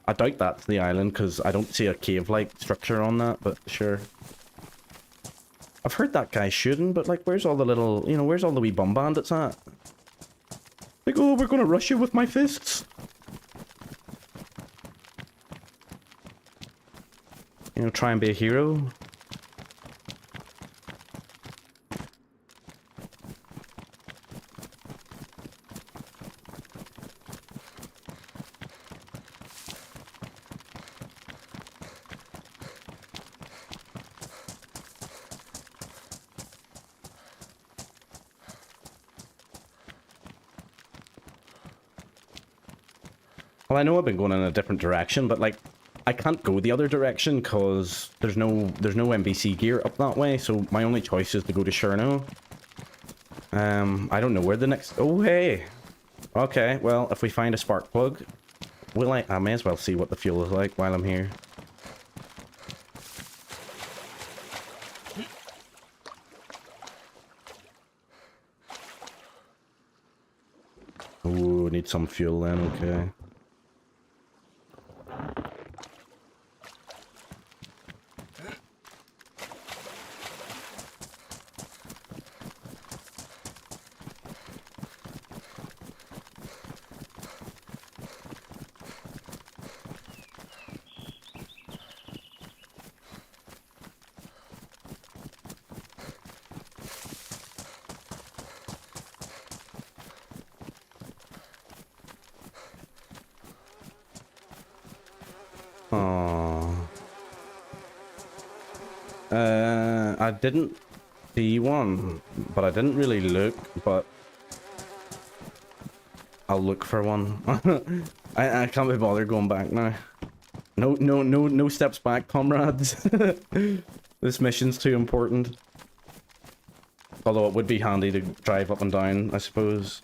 I doubt that's the island, because I don't see a cave-like structure on that, but sure. I've heard that guy shooting, but, like, where's all the little... You know, where's all the wee bum bandits at? Like, oh, we're gonna rush you with my fists! You know, try and be a hero. Well, I know I've been going in a different direction, but, like, I can't go the other direction because there's no NBC gear up that way, so my only choice is to go to Cherno. I don't know where the next... Oh, hey! Okay, well, if we find a spark plug, I may as well see what the fuel is like while I'm here. Ooh, need some fuel then, okay. I didn't see one, but I didn't really look, but I'll look for one. I can't be bothered going back now. No steps back, comrades. This mission's too important. Although it would be handy to drive up and down, I suppose.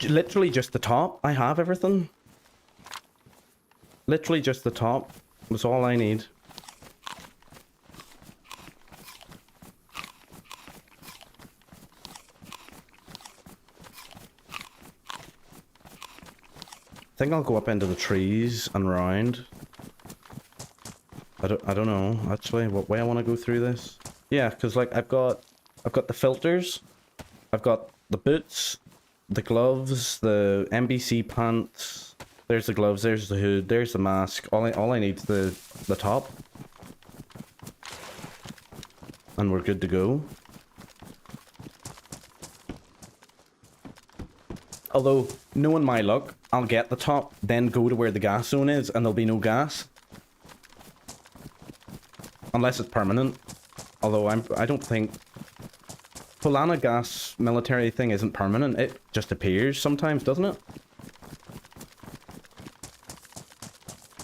Literally just the top. I have everything. Literally just the top. That's all I need. I think I'll go up into the trees and round. I don't know actually what way I want to go through this. Yeah, because like I've got the filters, I've got the boots, the gloves, the NBC pants. There's the gloves. There's the hood. There's the mask. All I need is the top, and we're good to go. Although, knowing my luck, I'll get the top, then go to where the gas zone is, and there'll be no gas. Unless it's permanent. Although I don't think... Polana gas military thing isn't permanent, it just appears sometimes, doesn't it?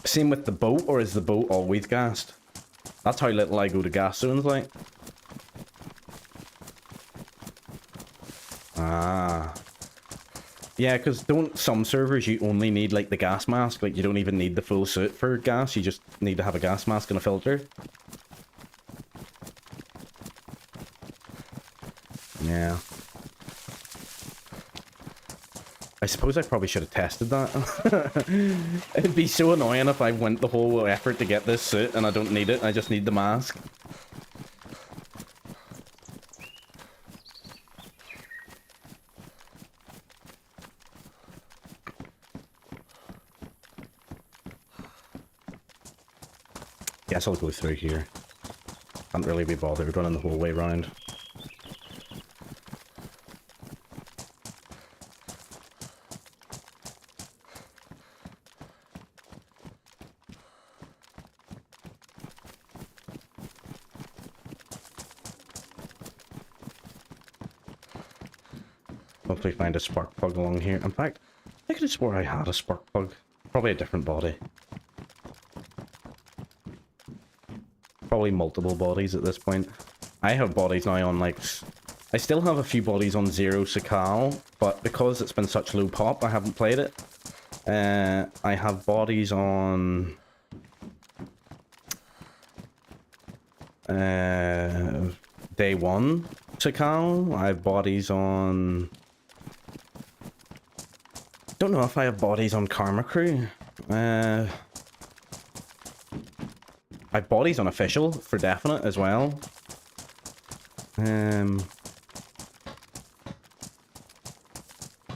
Same with the boat, or is the boat always gassed? That's how little I go to gas zones, like. Ah. Yeah, because don't some servers you only need like the gas mask, like you don't even need the full suit for gas, you just need to have a gas mask and a filter. Yeah. I suppose I probably should have tested that. It'd be so annoying if I went the whole effort to get this suit and I don't need it, I just need the mask. Guess I'll go through here. Can't really be bothered running the whole way round. Hopefully find a spark plug along here. In fact, I could have swore I had a spark plug. Probably a different body. Probably multiple bodies at this point. I have bodies now on like... I still have a few bodies on 0 Sakal, but because it's been such low pop, I haven't played it. I have bodies on... Day 1 Sakal. I have bodies on... Don't know if I have bodies on Karma Crew. I have bodies on Official, for definite, as well.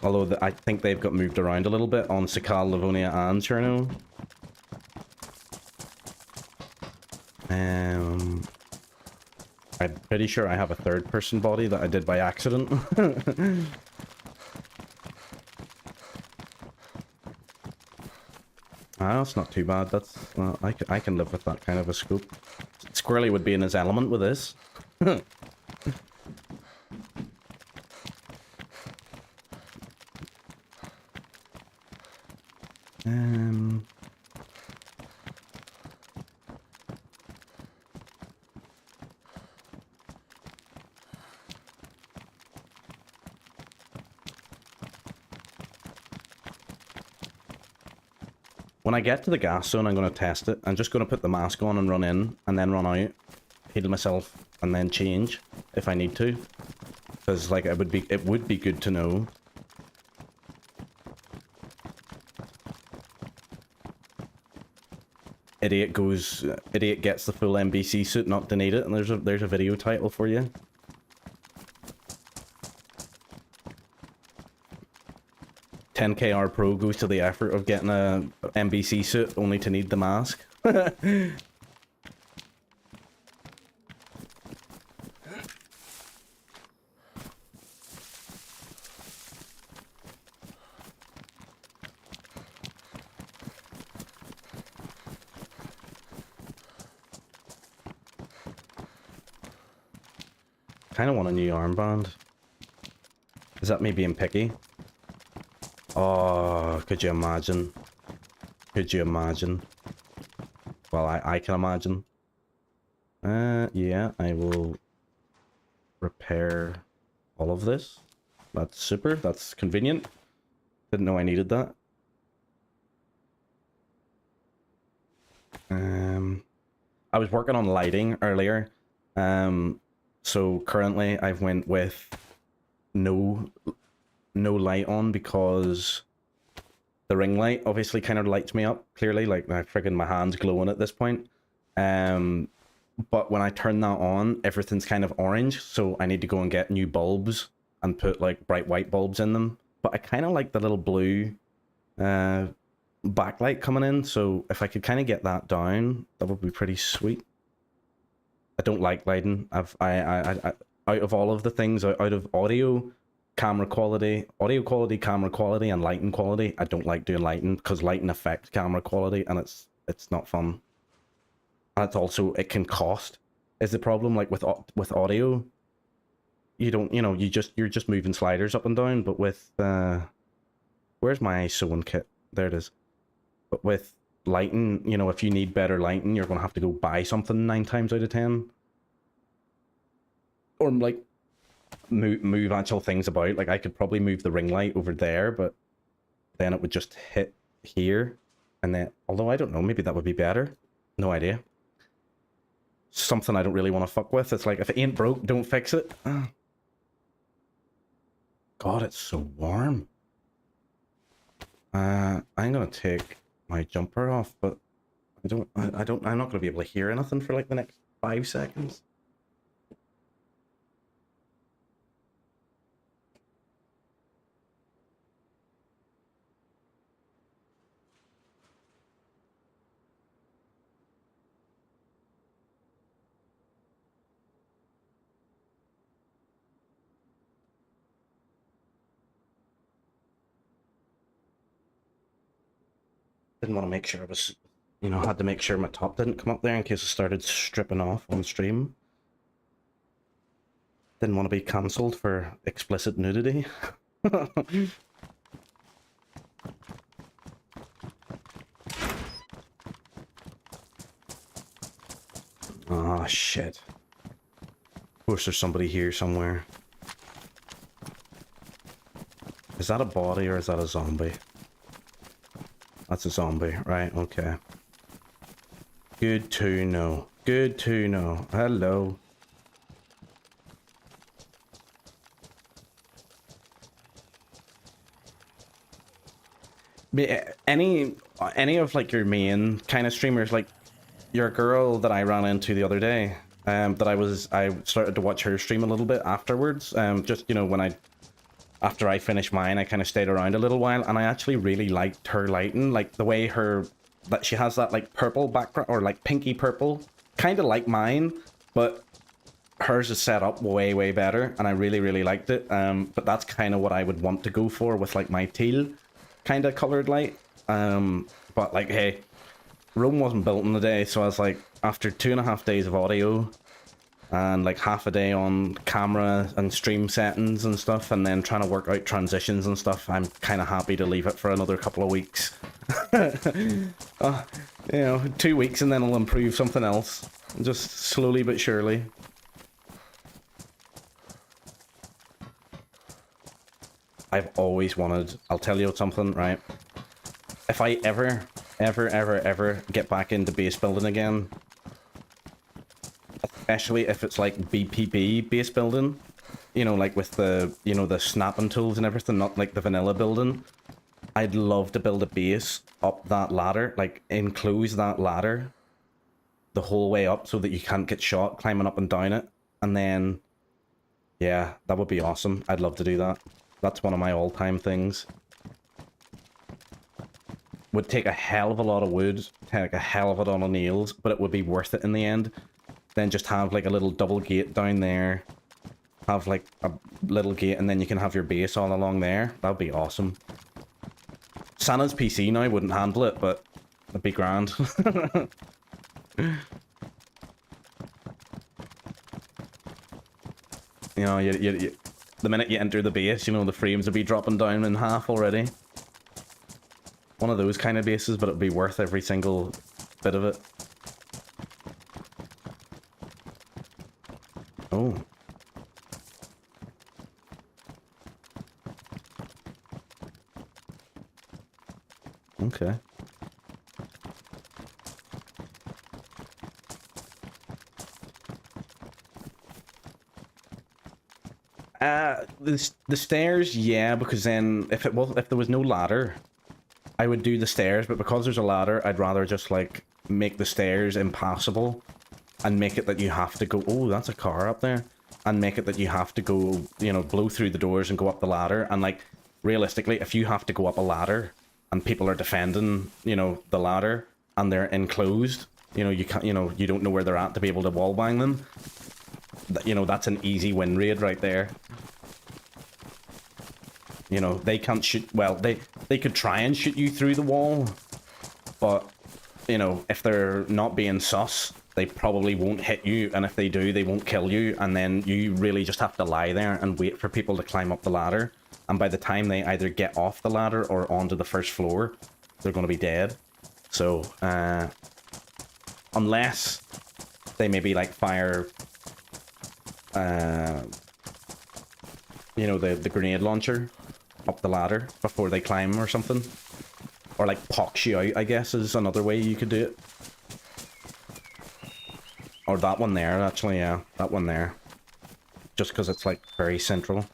Although I think they've got moved around a little bit on Sakal, Livonia, and Cherno. I'm pretty sure I have a third-person body that I did by accident. Ah, that's not too bad. That's I can live with that kind of a scope. Squirrely would be in his element with this. When I get to the gas zone, I'm going to test it. I'm just going to put the mask on and run in, and then run out, heal myself, and then change if I need to. Because like it would be good to know. Idiot gets the full NBC suit, not to need it, and there's a video title for you. $10K Pro goes to the effort of getting a NBC suit only to need the mask. Kind of want a new armband. Is that me being picky? Oh, could you imagine? Could you imagine? Well, I can imagine. Yeah, I will repair all of this. That's super, that's convenient. Didn't know I needed that. I was working on lighting earlier. So currently I've went with no light on because the ring light obviously kind of lights me up clearly, like my friggin' my hand's glowing at this point. But when I turn that on, everything's kind of orange, so I need to go and get new bulbs and put like bright white bulbs in them. But I kind of like the little blue backlight coming in, so if I could kind of get that down, that would be pretty sweet. I don't like lighting. I out of all of the things, out of audio, camera quality, camera quality, and lighting quality, I don't like doing lighting because lighting affects camera quality, and it's not fun. And it's also, it can cost is the problem. Like with audio, you don't, you know, you're just moving sliders up and down, but with where's my sewing kit? There it is. But with lighting, you know, if you need better lighting, you're gonna have to go buy something 9 times out of 10. Or like move actual things about. Like I could probably move the ring light over there, but then it would just hit here. And then, although I don't know, maybe that would be better. No idea. Something I don't really want to fuck with. It's like, if it ain't broke, don't fix it. God, it's so warm. I'm gonna take my jumper off, but I'm not gonna be able to hear anything for like the next 5 seconds. Didn't want to make sure I was, you know, had to make sure my top didn't come up there in case I started stripping off on stream. Didn't want to be cancelled for explicit nudity. Oh shit. Of course there's somebody here somewhere. Is that a body or is that a zombie? That's a zombie, right, okay. Good to know. Good to know. Hello. Any of like your main kind of streamers, like your girl that I ran into the other day, that I started to watch her stream a little bit afterwards, just, you know, after I finished mine, I kind of stayed around a little while, and I actually really liked her lighting, like the way that she has that like purple background, or like pinky purple, kind of like mine, but hers is set up way, way better, and I really, really liked it. But that's kind of what I would want to go for with like my teal kind of colored light. But like, hey, Rome wasn't built in a day, so I was like, after 2.5 days of audio, and like half a day on camera and stream settings and stuff, and then trying to work out transitions and stuff, I'm kind of happy to leave it for another couple of weeks. You know, 2 weeks and then I'll improve something else. Just slowly but surely. I've always wanted, I'll tell you something, right? If I ever get back into base building again, especially if it's like BPB base building, you know, like with the, you know, the snapping tools and everything, not like the vanilla building, I'd love to build a base up that ladder, like enclose that ladder the whole way up so that you can't get shot climbing up and down it. And then, yeah, that would be awesome. I'd love to do that. That's one of my all-time things. Would take a hell of a lot of wood, take a hell of a lot of nails, but it would be worth it in the end. Then just have like a little double gate down there, have like a little gate, and then you can have your base all along there. That'd be awesome. Santa's PC now wouldn't handle it, but it'd be grand. You know, the minute you enter the base, you know, the frames would be dropping down in half already. One of those kind of bases, but it'd be worth every single bit of it. Oh. Okay. The stairs, yeah, because then if there was no ladder, I would do the stairs, but because there's a ladder, I'd rather just like make the stairs impassable and make it that you have to go... Oh, that's a car up there. And make it that you have to go, you know, blow through the doors and go up the ladder. And, like, realistically, if you have to go up a ladder and people are defending, you know, the ladder and they're enclosed, you know, you can't, you know, you don't know where they're at to be able to wallbang them. You know, that's an easy win raid right there. You know, they can't shoot... Well, they could try and shoot you through the wall. But, you know, if they're not being sus, they probably won't hit you. And if they do, they won't kill you. And then you really just have to lie there and wait for people to climb up the ladder. And by the time they either get off the ladder or onto the first floor, they're going to be dead. So, unless they maybe, like, fire... you know, the grenade launcher up the ladder before they climb or something. Or, like, pox you out, I guess, is another way you could do it. Or that one there, actually, yeah. That one there. Just because it's, like, very central.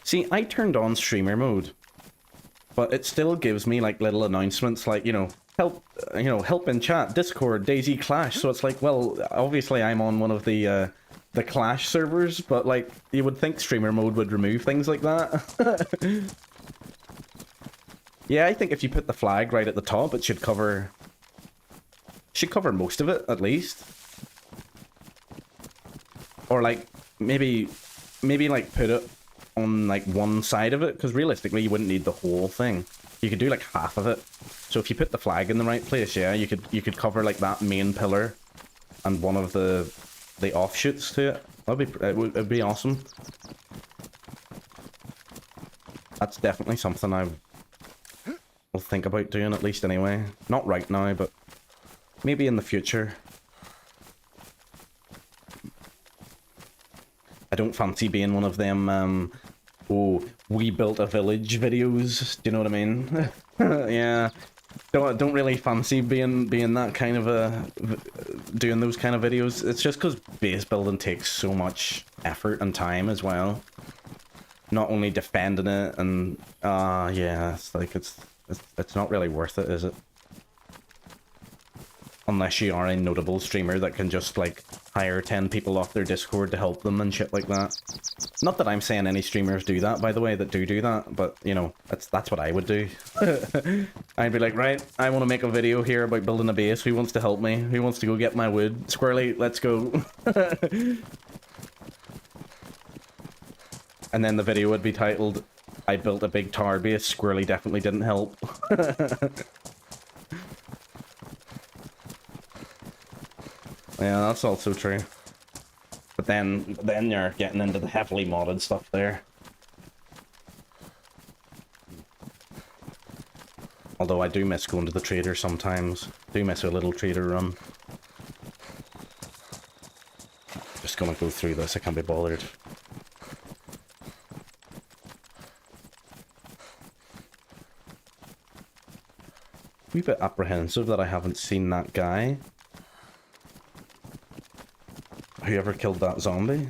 See, I turned on streamer mode. But it still gives me, like, little announcements, like, you know, help in chat, Discord, Daisy Clash. So it's like, well, obviously I'm on one of the Clash servers, but, like, you would think streamer mode would remove things like that. Yeah, I think if you put the flag right at the top, it should cover most of it, at least. Or, like, maybe, like, put it on, like, one side of it, because realistically you wouldn't need the whole thing. You could do, like, half of it. So if you put the flag in the right place, yeah, you could cover, like, that main pillar and one of the offshoots to it. It'd be awesome. That's definitely something I will think about doing, at least anyway. Not right now, but maybe in the future. I don't fancy being one of them, oh, we built a village videos. Do you know what I mean? Yeah. Don't really fancy being that kind of doing those kind of videos. It's just because base building takes so much effort and time as well. Not only defending it and yeah, it's like it's not really worth it, is it? Unless you are a notable streamer that can just, like, hire 10 people off their Discord to help them and shit like that. Not that I'm saying any streamers do that, by the way, that do that, but, you know, that's what I would do. I'd be like, right, I want to make a video here about building a base. Who wants to help me? Who wants to go get my wood? Squirrely, let's go. And then the video would be titled, I built a big tower base, Squirrely definitely didn't help. Yeah, that's also true. But then you're getting into the heavily modded stuff there. Although I do miss going to the trader sometimes. Do miss a little trader run. Just gonna go through this, I can't be bothered. A wee bit apprehensive that I haven't seen that guy. Whoever killed that zombie.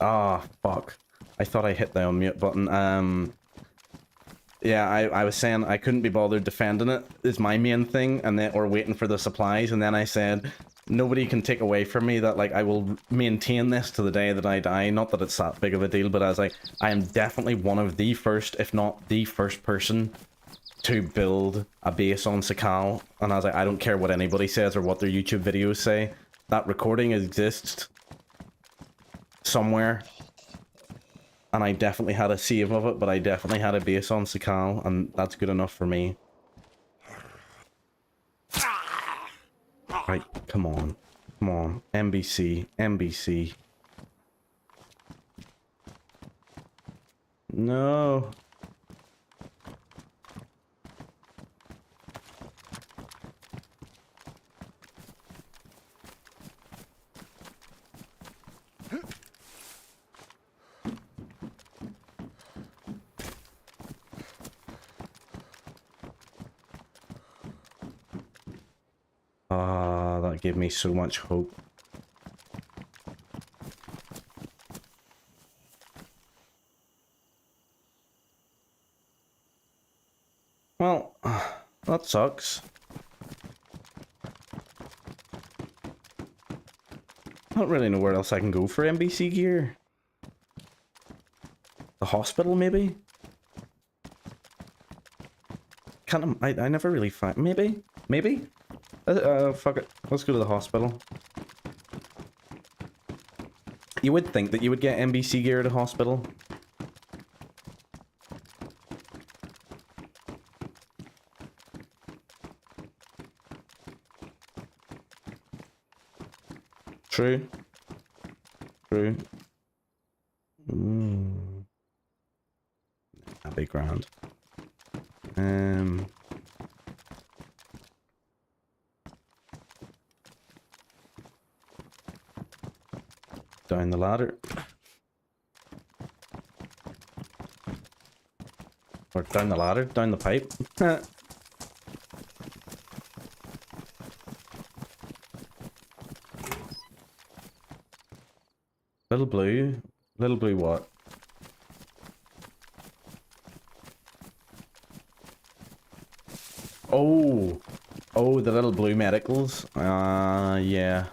Ah, fuck. I thought I hit the unmute button. Yeah, I was saying I couldn't be bothered defending it is my main thing, and then or waiting for the supplies, and then I said nobody can take away from me that like I will maintain this to the day that I die. Not that it's that big of a deal, but I was like, I am definitely one of the first, if not the first person to build a base on Sakal, and I was like, I don't care what anybody says or what their YouTube videos say. That recording exists somewhere. And I definitely had a save of it, but I definitely had a base on Sakal, and that's good enough for me. Right, come on. Come on. NBC. NBC. No. Ah, that gave me so much hope. Well, that sucks. I don't really know where else I can go for NBC gear. The hospital, maybe? I never really find... Maybe? Maybe? Fuck it. Let's go to the hospital. You would think that you would get NBC gear at a hospital. True. True. That'd be grand. Down the ladder. Or down the ladder, down the pipe. Little blue. Little blue what? Oh. Oh, the little blue medicals. Yeah.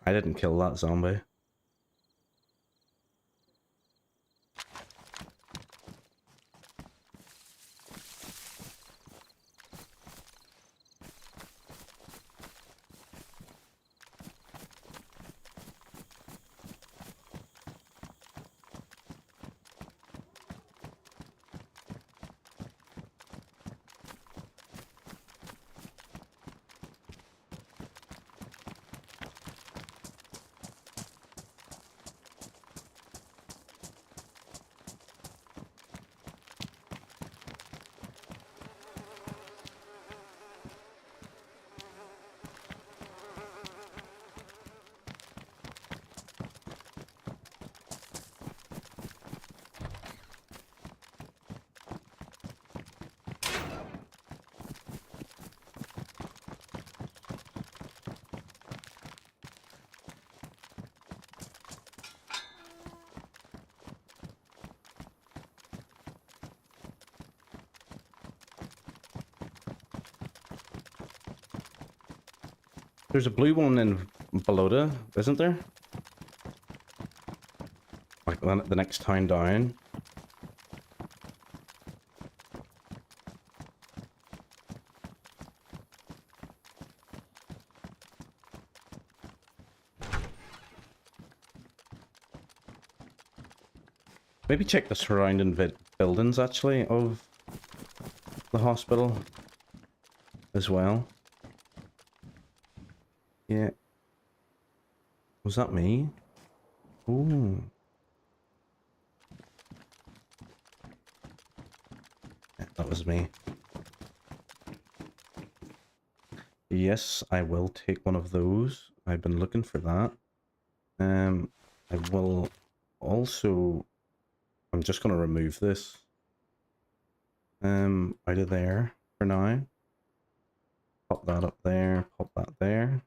I didn't kill that zombie. There's a blue one in Balota, isn't there? Like the next town down. Maybe check the surrounding buildings actually of the hospital as well. Yeah. Was that me? Ooh. Yeah, that was me. Yes, I will take one of those. I've been looking for that. I will also... I'm just going to remove this. Out of there for now. Pop that up there, pop that there.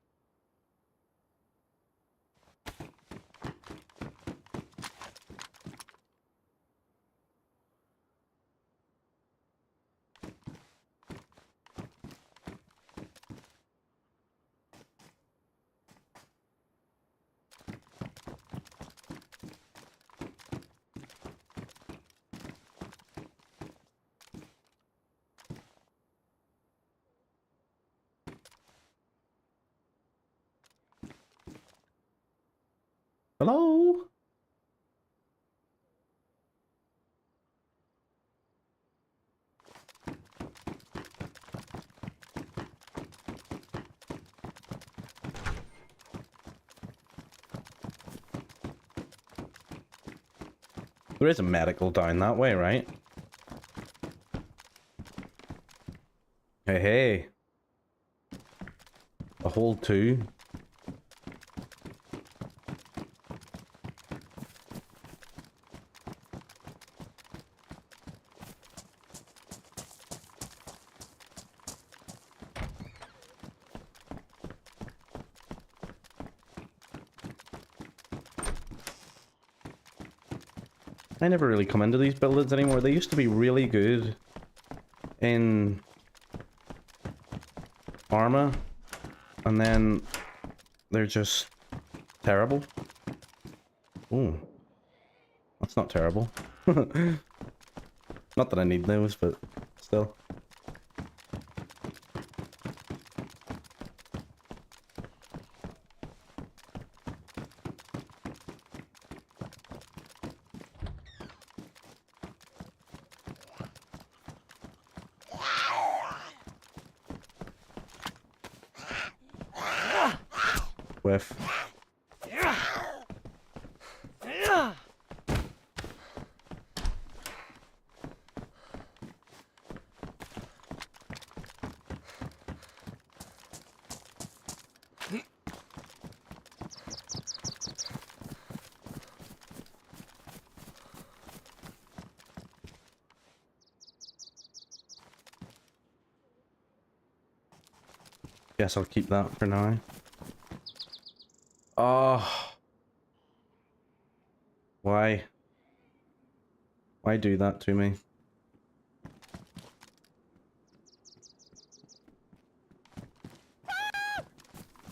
Hello? There is a medical down that way, right? Hey, hey. A hole too. I never really come into these buildings anymore. They used to be really good in Arma, and then they're just terrible. Ooh, that's not terrible. Not that I need those, but still. Whiff. Guess I'll keep that for now. Oh. Why? Why do that to me?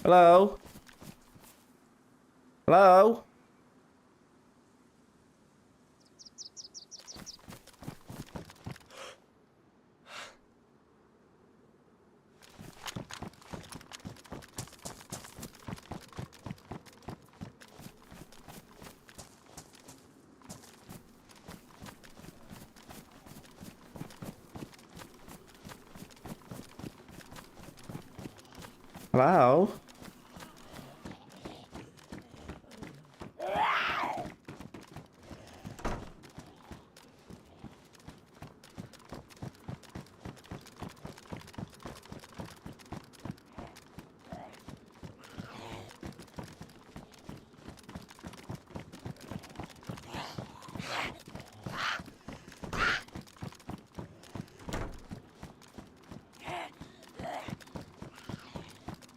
Hello? Hello? Hello?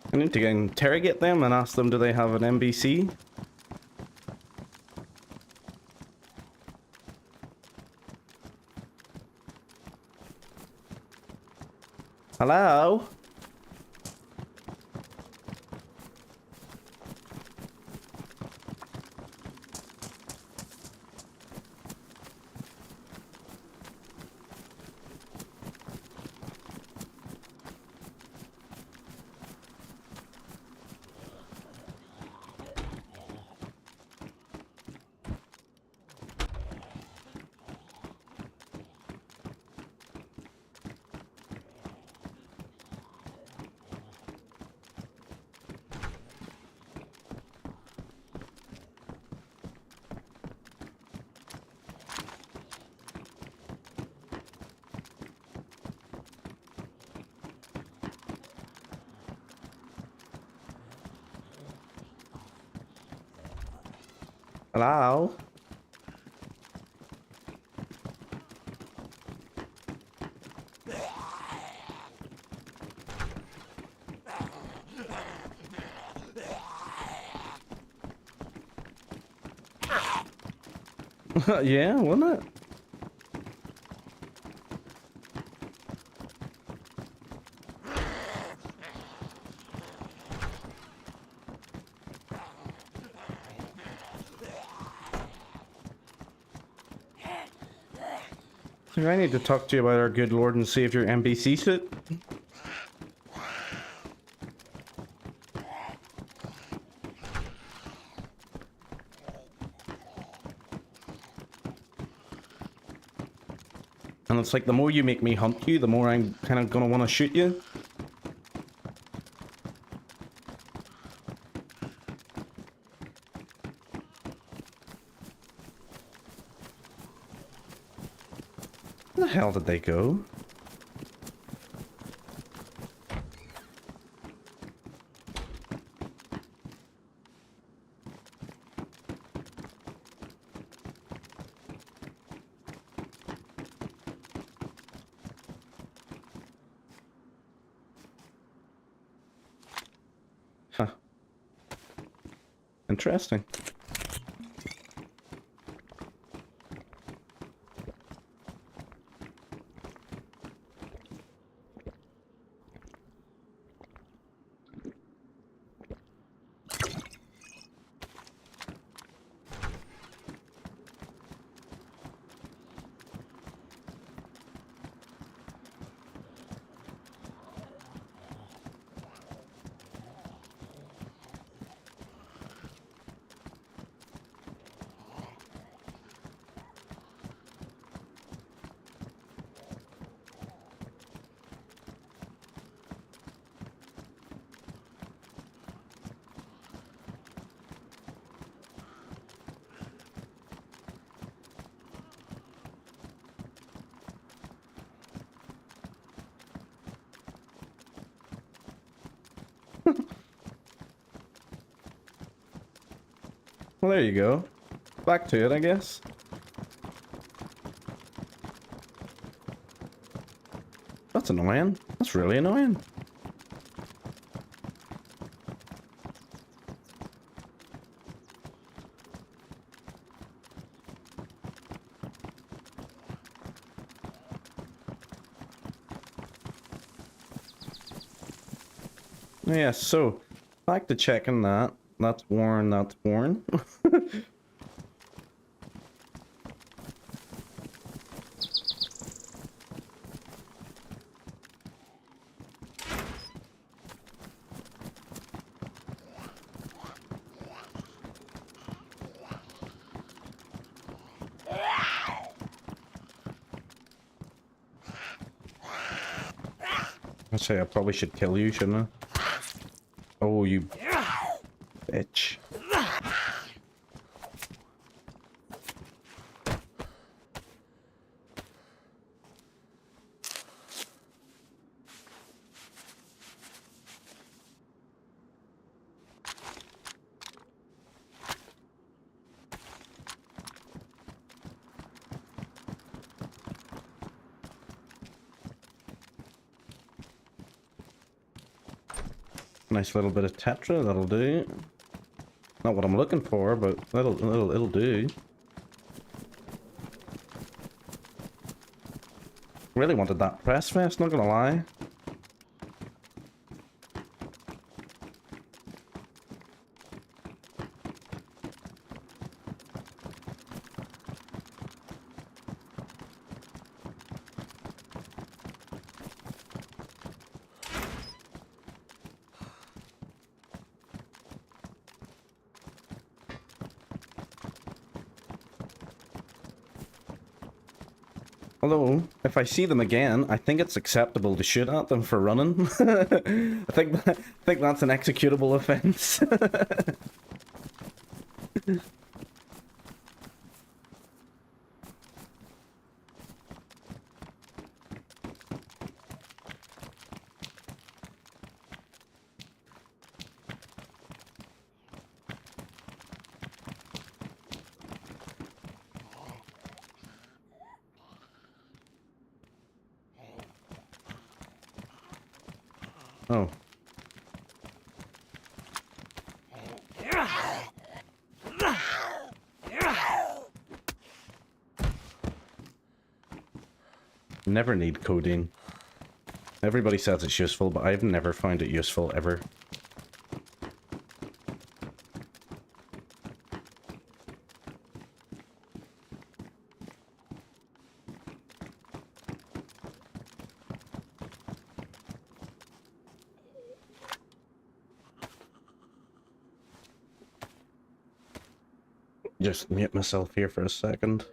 I need to interrogate them and ask them, do they have an NBC? Hello? Hello? Yeah, wasn't it? So I need to talk to you about our good Lord and Savior NBC suit. And it's like the more you make me hunt you, the more I'm kind of gonna want to shoot you. Where the hell did they go? Huh. Interesting. Well, there you go. Back to it, I guess. That's annoying. That's really annoying. Yeah, so back to checking that. That's worn, that's worn. I'd say I probably should kill you, shouldn't I? Oh, you bitch. Nice little bit of tetra, that'll do. Not what I'm looking for, but it'll do. Really wanted that press vest, not gonna lie. Although, if I see them again, I think it's acceptable to shoot at them for running. I think that's an executable offense. Oh. Never need codeine. Everybody says it's useful, but I've never found it useful ever. Just mute myself here for a second.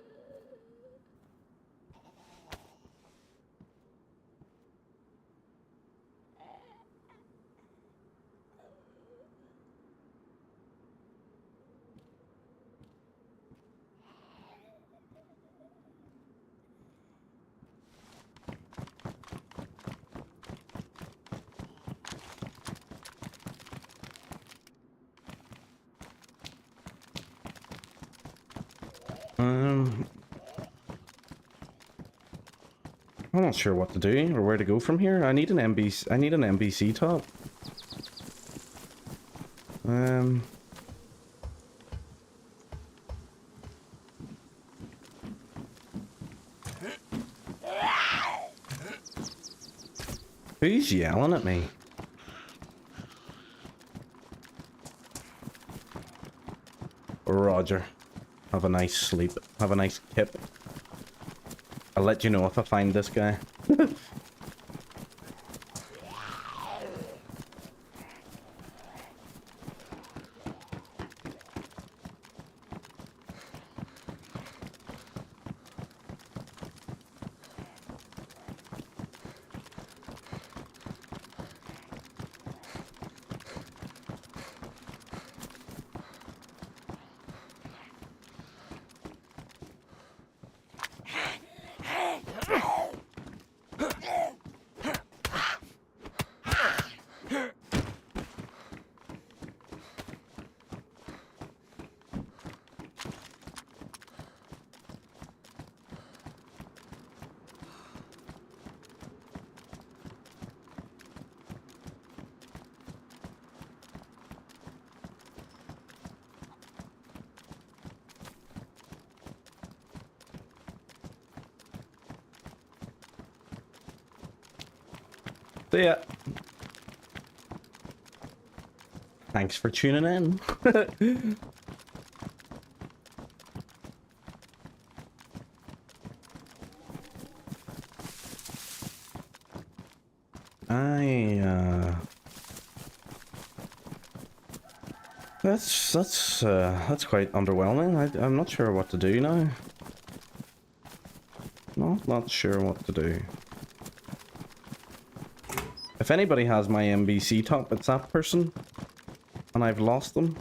I'm not sure what to do or where to go from here. I need an MBC. I need an MBC top. Who's yelling at me? Roger. Have a nice sleep. Have a nice kip. I'll let you know if I find this guy. See ya. Thanks for tuning in. That's quite underwhelming. I'm not sure what to do now. Not sure what to do. If anybody has my MBC top, it's that person. And I've lost them.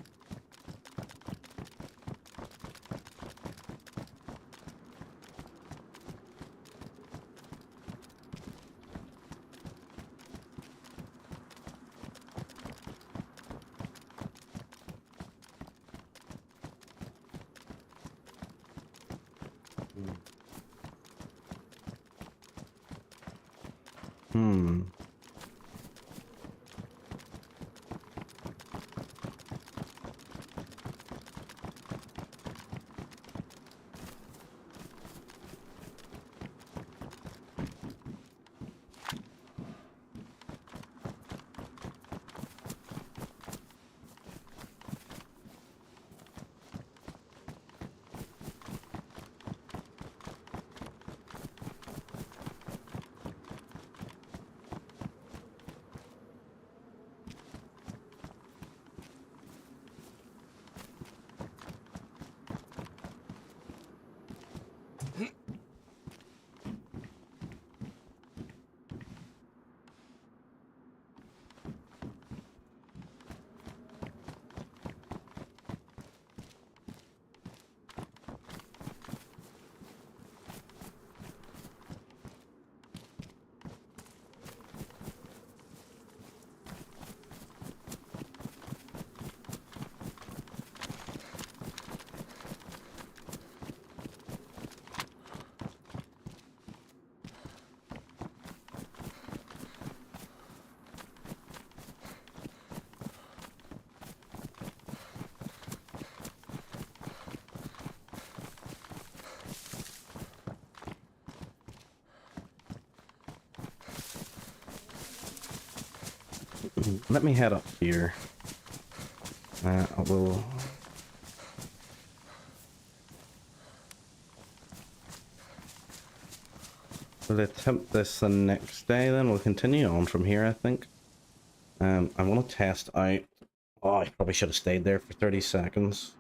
Let me head up here. I will... We'll attempt this the next day, then we'll continue on from here, I think. I want to test out... Oh, I probably should have stayed there for 30 seconds.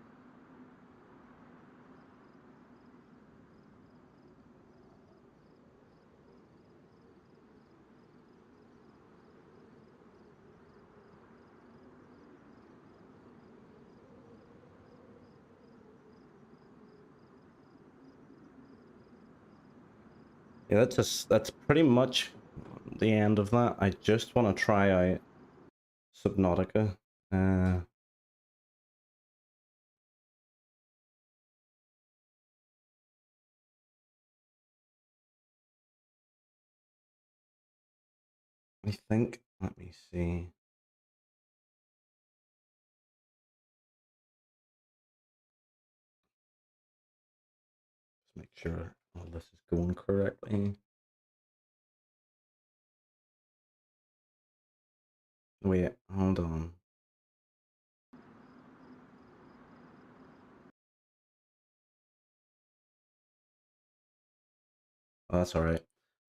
Yeah, that's pretty much the end of that. I just want to try out Subnautica. I think, let me see. Just make sure all this is going correctly. Wait, hold on. Oh, that's alright.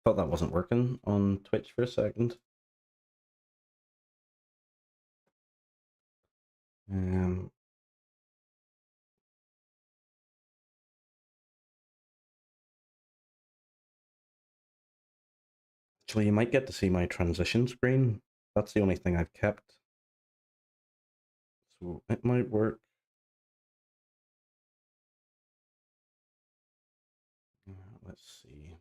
Thought that wasn't working on Twitch for a second. Actually, you might get to see my transition screen. That's the only thing I've kept. So it might work. Let's see.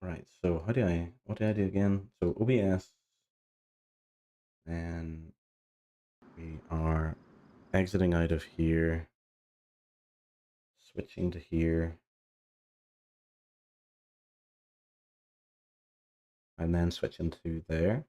Right, so what did I do again? So OBS, and we are exiting out of here, switching to here, and then switching to there.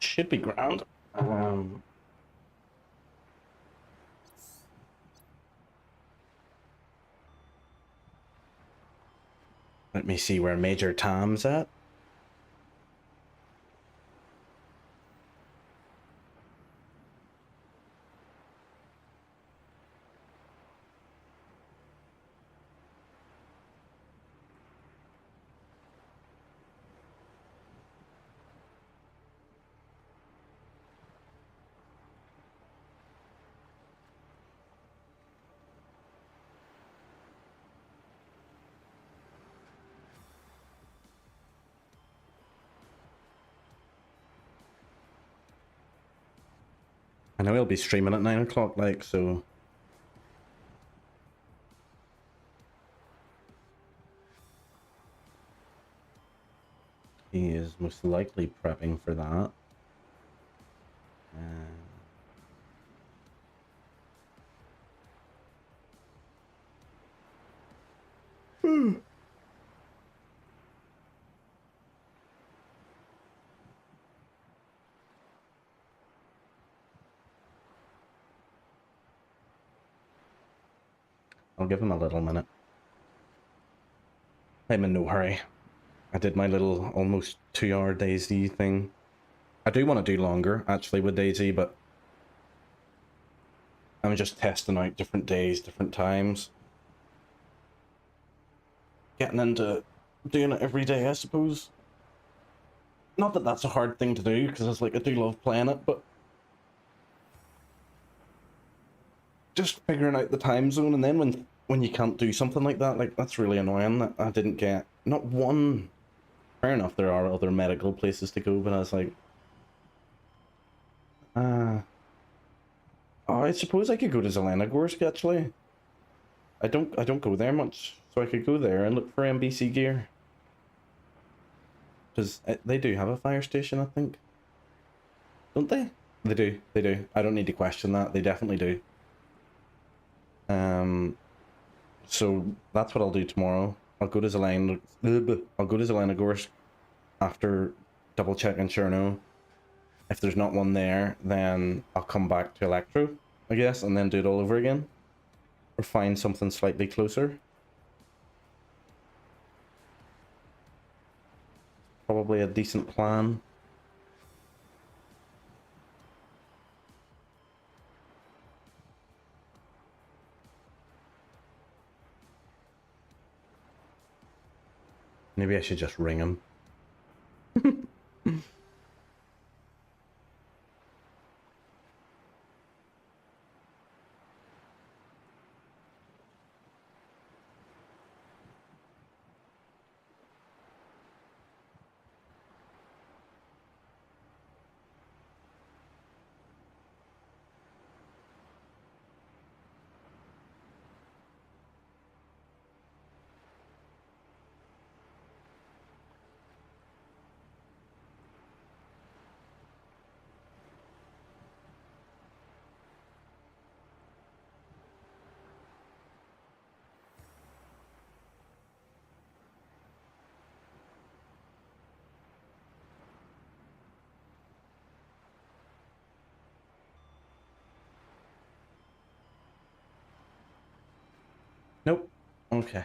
Should be ground. Let me see where Major Tom's at. I know he'll be streaming at 9 o'clock, like, so... He is most likely prepping for that. I'll give him a little minute. I'm in no hurry. I did my little almost 2-hour DayZ thing. I do want to do longer, actually, with DayZ, but I'm just testing out different days, different times. Getting into doing it every day, I suppose. Not that that's a hard thing to do, because it's like I do love playing it, but just figuring out the time zone, and then when when you can't do something like that, like, that's really annoying that I didn't get, not one, fair enough, there are other medical places to go, but I was like, oh, I suppose I could go to Zelenogorsk, actually. I don't go there much, so I could go there and look for NBC gear. Because they do have a fire station, I think. Don't they? They do, they do. I don't need to question that, they definitely do. So that's what I'll do tomorrow. I'll go to Zelenogorsk after double checking Cherno. If there's not one there, then I'll come back to Electro, I guess, and then do it all over again. Or find something slightly closer. Probably a decent plan. Maybe I should just ring him. Nope. Okay.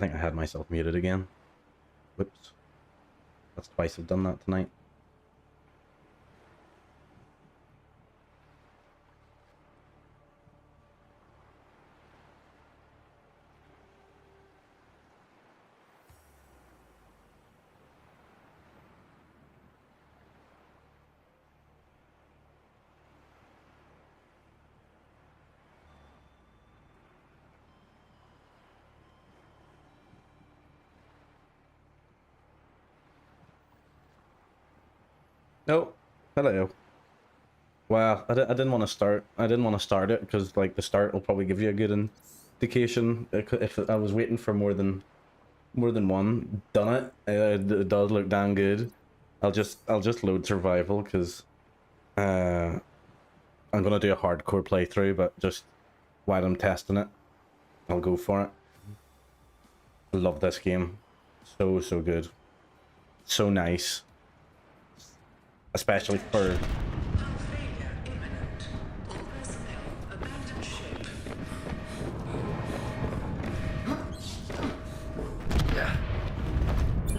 I think I had myself muted again. Whoops. That's twice I've done that tonight. Oh, hello. Well, I didn't want to start. I didn't want to start it because like the start will probably give you a good indication. If I was waiting for more than one, done it. It does look damn good. I'll just load survival because I'm gonna do a hardcore playthrough, but just while I'm testing it, I'll go for it. I love this game. So good. So nice. Especially for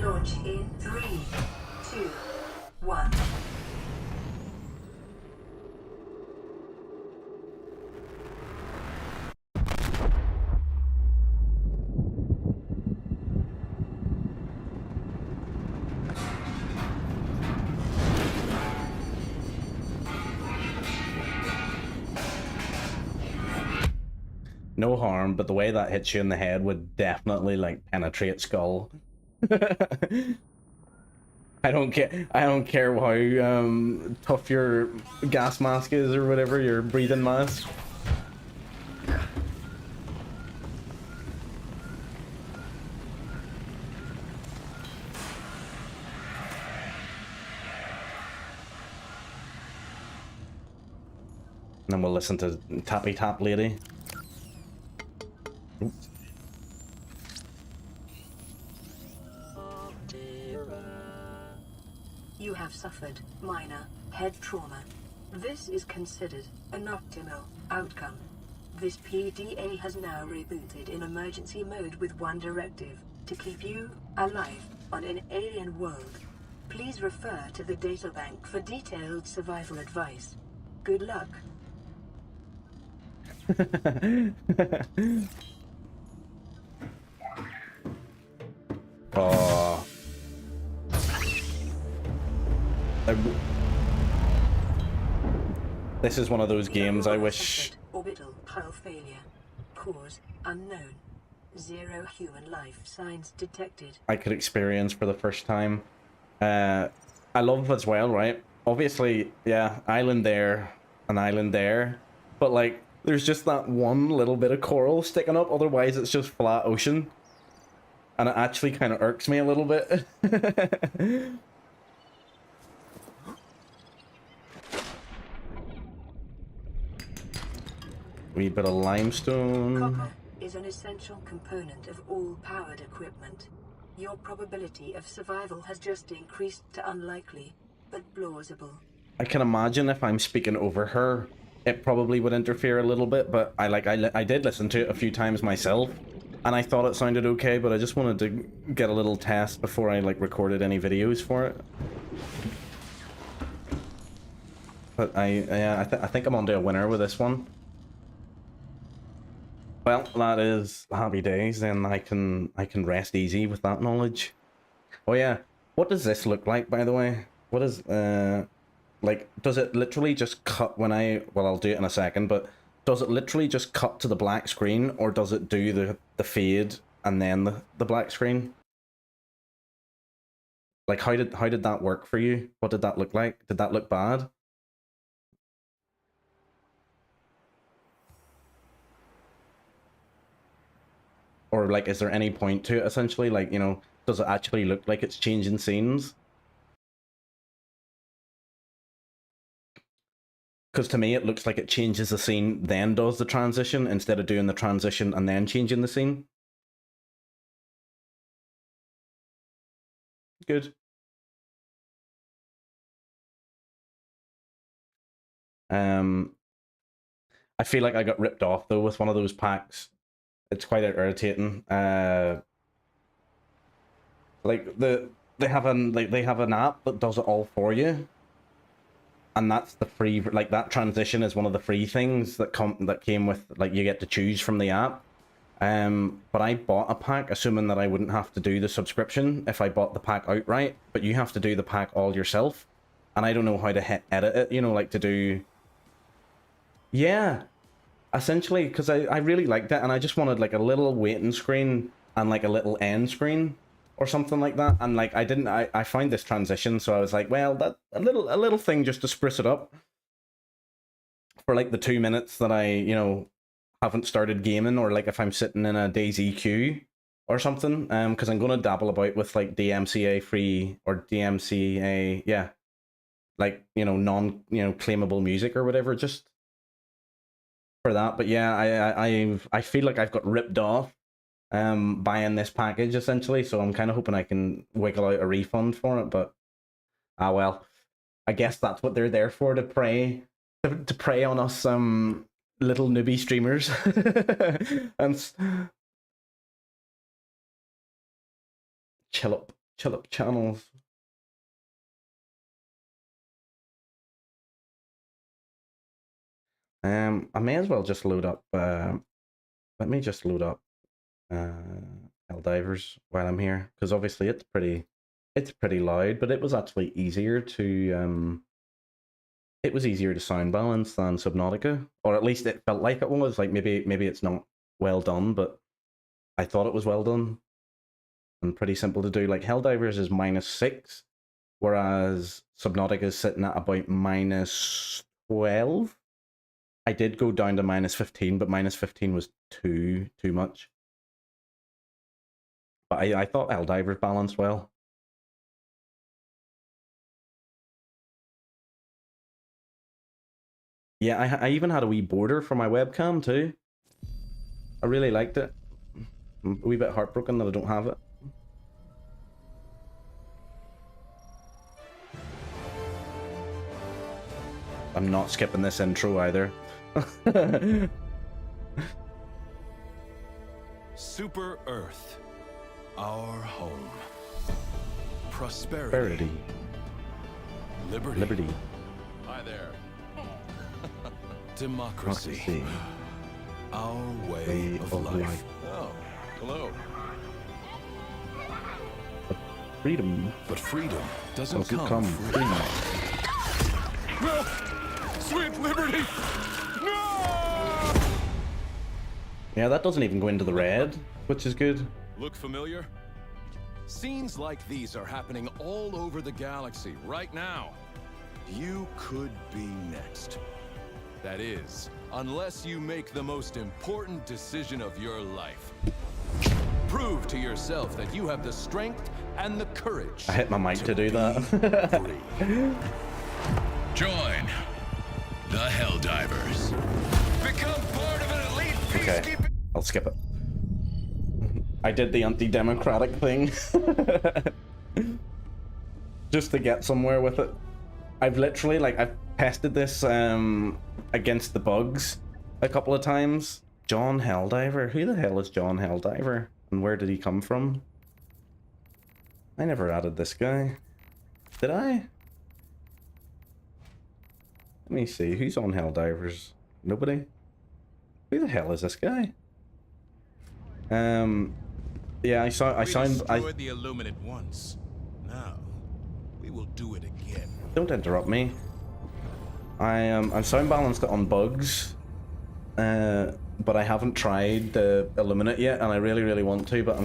launch in 3, 2, 1. no harm, but the way that hits you in the head would definitely like penetrate skull. I don't care how tough your gas mask is or whatever, your breathing mask. And then we'll listen to Tappy Tap Lady. Oops. You have suffered minor head trauma. This is considered an optimal outcome. This PDA has now rebooted in emergency mode with one directive: to keep you alive on an alien world. Please refer to the databank for detailed survival advice. Good luck. Oh. This is one of those games I wish... Orbital hull failure. Cause unknown. 0 human life signs detected. I could experience for the first time. I love as well, right? Obviously, yeah, island there, an island there. But like, there's just that one little bit of coral sticking up, otherwise it's just flat ocean. And it actually kind of irks me a little bit. Wee bit of limestone. Copper is an essential component of all powered equipment. Your probability of survival has just increased to unlikely, but plausible. I can imagine if I'm speaking over her, it probably would interfere a little bit, but I did listen to it a few times myself, and I thought it sounded okay, but I just wanted to get a little test before I like recorded any videos for it. But I think I'm onto a winner with this one. Well, that is happy days. Then I can rest easy with that knowledge. Oh yeah, what does this look like, by the way? What is like, does it literally just cut when well, I'll do it in a second, but does it literally just cut to the black screen, or does it do the fade and then the black screen? Like, how did that work for you? What did that look like? Did that look bad? Or like, is there any point to it, essentially? Like, you know, does it actually look like it's changing scenes? Because to me, it looks like it changes the scene, then does the transition, instead of doing the transition and then changing the scene. Good. I feel like I got ripped off, though, with one of those packs. It's quite irritating. Like they have an app that does it all for you, and that's the free, like that transition is one of the free things that came with, like, you get to choose from the app. But I bought a pack assuming that I wouldn't have to do the subscription if I bought the pack outright, but you have to do the pack all yourself, and I don't know how to edit it, you know, like to do. Yeah, essentially, because I really liked it, and I just wanted like a little waiting screen and like a little end screen or something like that, and like I find this transition, so I was like, well, that a little thing just to spruce it up for like the 2 minutes that I, you know, haven't started gaming, or like if I'm sitting in a DayZ queue or something, because I'm gonna dabble about with like DMCA free or DMCA, yeah, like, you know, claimable music or whatever, just for that. But yeah, I feel like I've got ripped off buying this package essentially, so I'm kind of hoping I can wiggle out a refund for it, but well, I guess that's what they're there for, to prey on us little newbie streamers. And chill up channels. I may as well just load up let me just load up Helldivers while I'm here, because obviously it's pretty loud, but it was actually easier to sound balance than Subnautica, or at least it felt like it was. Like maybe it's not well done, but I thought it was well done and pretty simple to do. Like Helldivers is -6, whereas Subnautica is sitting at about -12. I did go down to -15, but -15 was too much. But I thought Helldivers balanced well. Yeah, I even had a wee border for my webcam too. I really liked it. I'm a wee bit heartbroken that I don't have it. I'm not skipping this intro either. Super Earth, our home. Prosperity. Liberty. Hi there. Democracy. Our way of life. Oh, hello. But freedom doesn't come free. No! Sweet liberty! No! Yeah, that doesn't even go into the red, which is good. Look familiar? Scenes like these are happening all over the galaxy right now. You could be next. That is, unless you make the most important decision of your life. Prove to yourself that you have the strength and the courage. I hit my mic to do that. Join the Helldivers. Become part of an elite peacekeeping. Okay, I'll skip it. I did the anti-democratic thing. Just to get somewhere with it. I've literally, like, I've tested this against the bugs a couple of times. John Helldiver? Who the hell is John Helldiver? And where did he come from? I never added this guy. Did I? Let me see, who's on Helldivers? Nobody? Who the hell is this guy? Yeah, I destroyed the Illuminate once. Now, we will do it again. Don't interrupt me. I'm sound balanced on bugs, but I haven't tried the Illuminate yet, and I really want to. But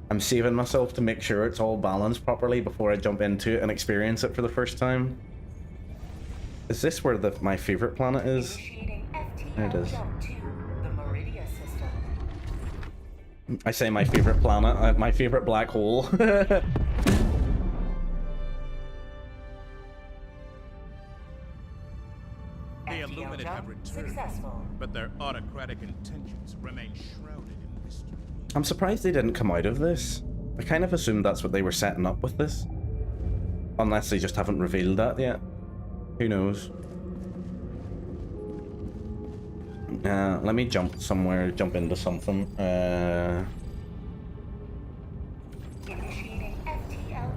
I'm saving myself to make sure it's all balanced properly before I jump into it and experience it for the first time. Is this where my favorite planet is? There it is. I say my favorite planet, my favorite black hole. The Illuminate have returned, but their autocratic intentions remain shrouded in mystery. I'm surprised they didn't come out of this. I kind of assumed that's what they were setting up with this. Unless they just haven't revealed that yet. Who knows? Let me jump somewhere, jump into something.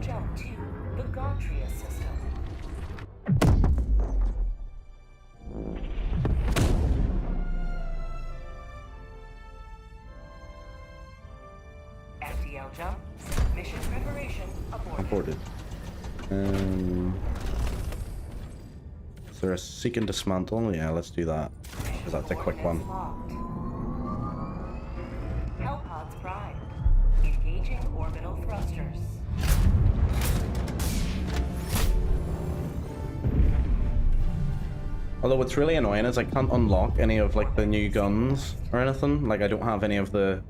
jump to the Gautria system. FDL jump. Mission preparation aborted. Aborted. Is there a seek and dismantle? Yeah, let's do that. Because that's a quick one. Hellpods prime. Engaging orbital thrusters. Although what's really annoying is I can't unlock any of like the new guns or anything. Like I don't have any of the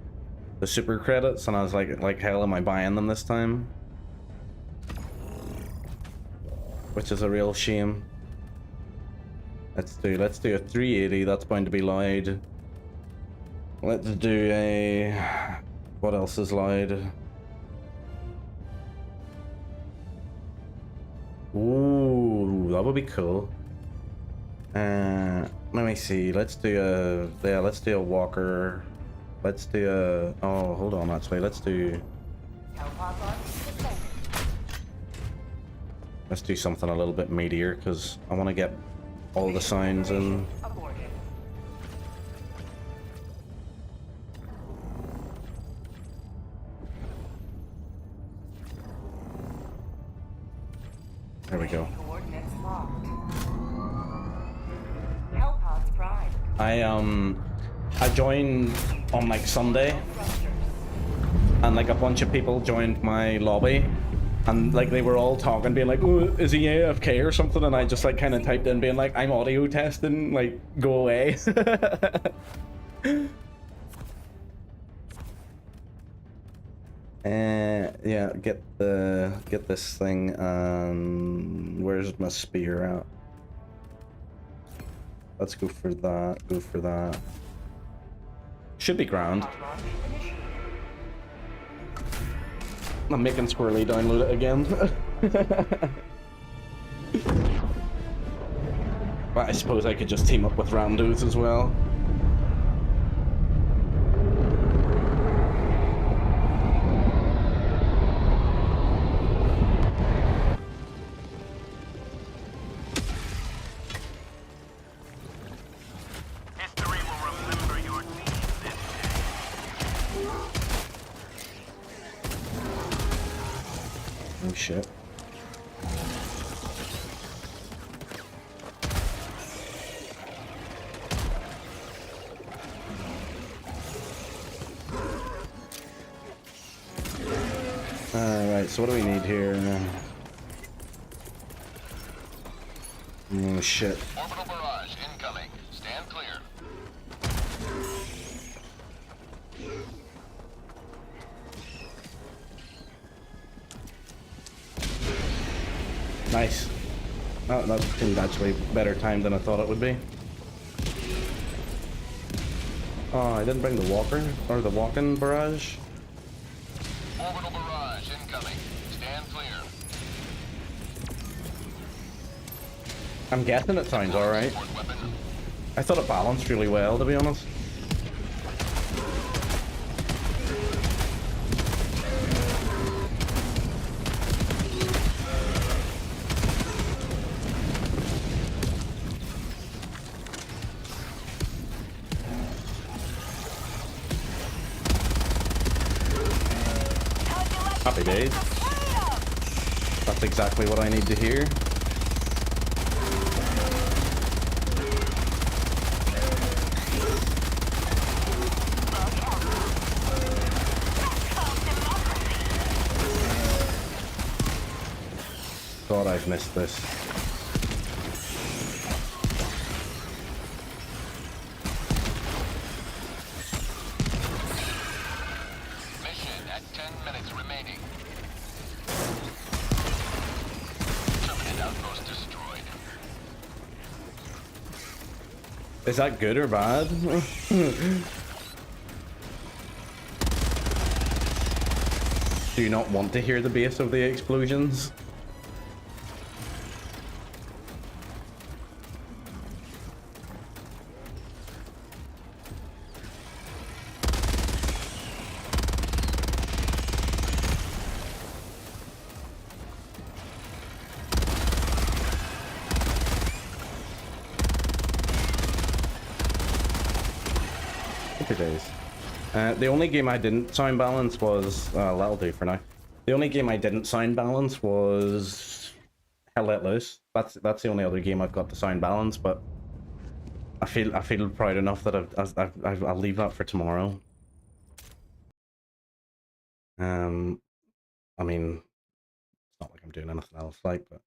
super credits, and I was like hell am I buying them this time? Which is a real shame. Let's do a 380, that's bound to be loud. Let's do a... what else is loud? Ooh, that would be cool. Let me see, let's do a walker. Let's do a... oh, hold on, actually, let's do something a little bit meatier, because I want to get all the sounds in. There we go. I joined on like Sunday, and like a bunch of people joined my lobby, and like they were all talking, being like, oh, is he AFK or something? And I just like kind of typed in being like, I'm audio testing, like go away. Yeah, get this thing. Where's my spear at? Let's go for that. Go for that. Should be grand. I'm making Squirrely download it again. But I suppose I could just team up with randos as well. Oh shit. Alright, so what do we need here? Oh shit. Orbital barrage incoming. Stand clear. Nice. Oh, that seemed actually better timed than I thought it would be. Oh, I didn't bring the walker, or the walk-in barrage. Orbital barrage incoming. Stand clear. I'm guessing it sounds alright. I thought it balanced really well, to be honest. Happy days. That's exactly what I need to hear. God, I've missed this. Mission at 10 minutes remaining. Terminate outpost destroyed. Is that good or bad? Do you not want to hear the bass of the explosions? days. The only game I didn't sound balance was... that'll do for now. The only game I didn't sound balance was... Hell Let Loose. That's the only other game I've got to sound balance, but... I feel proud enough that I'll leave that for tomorrow. I mean, it's not like I'm doing anything else, like, but...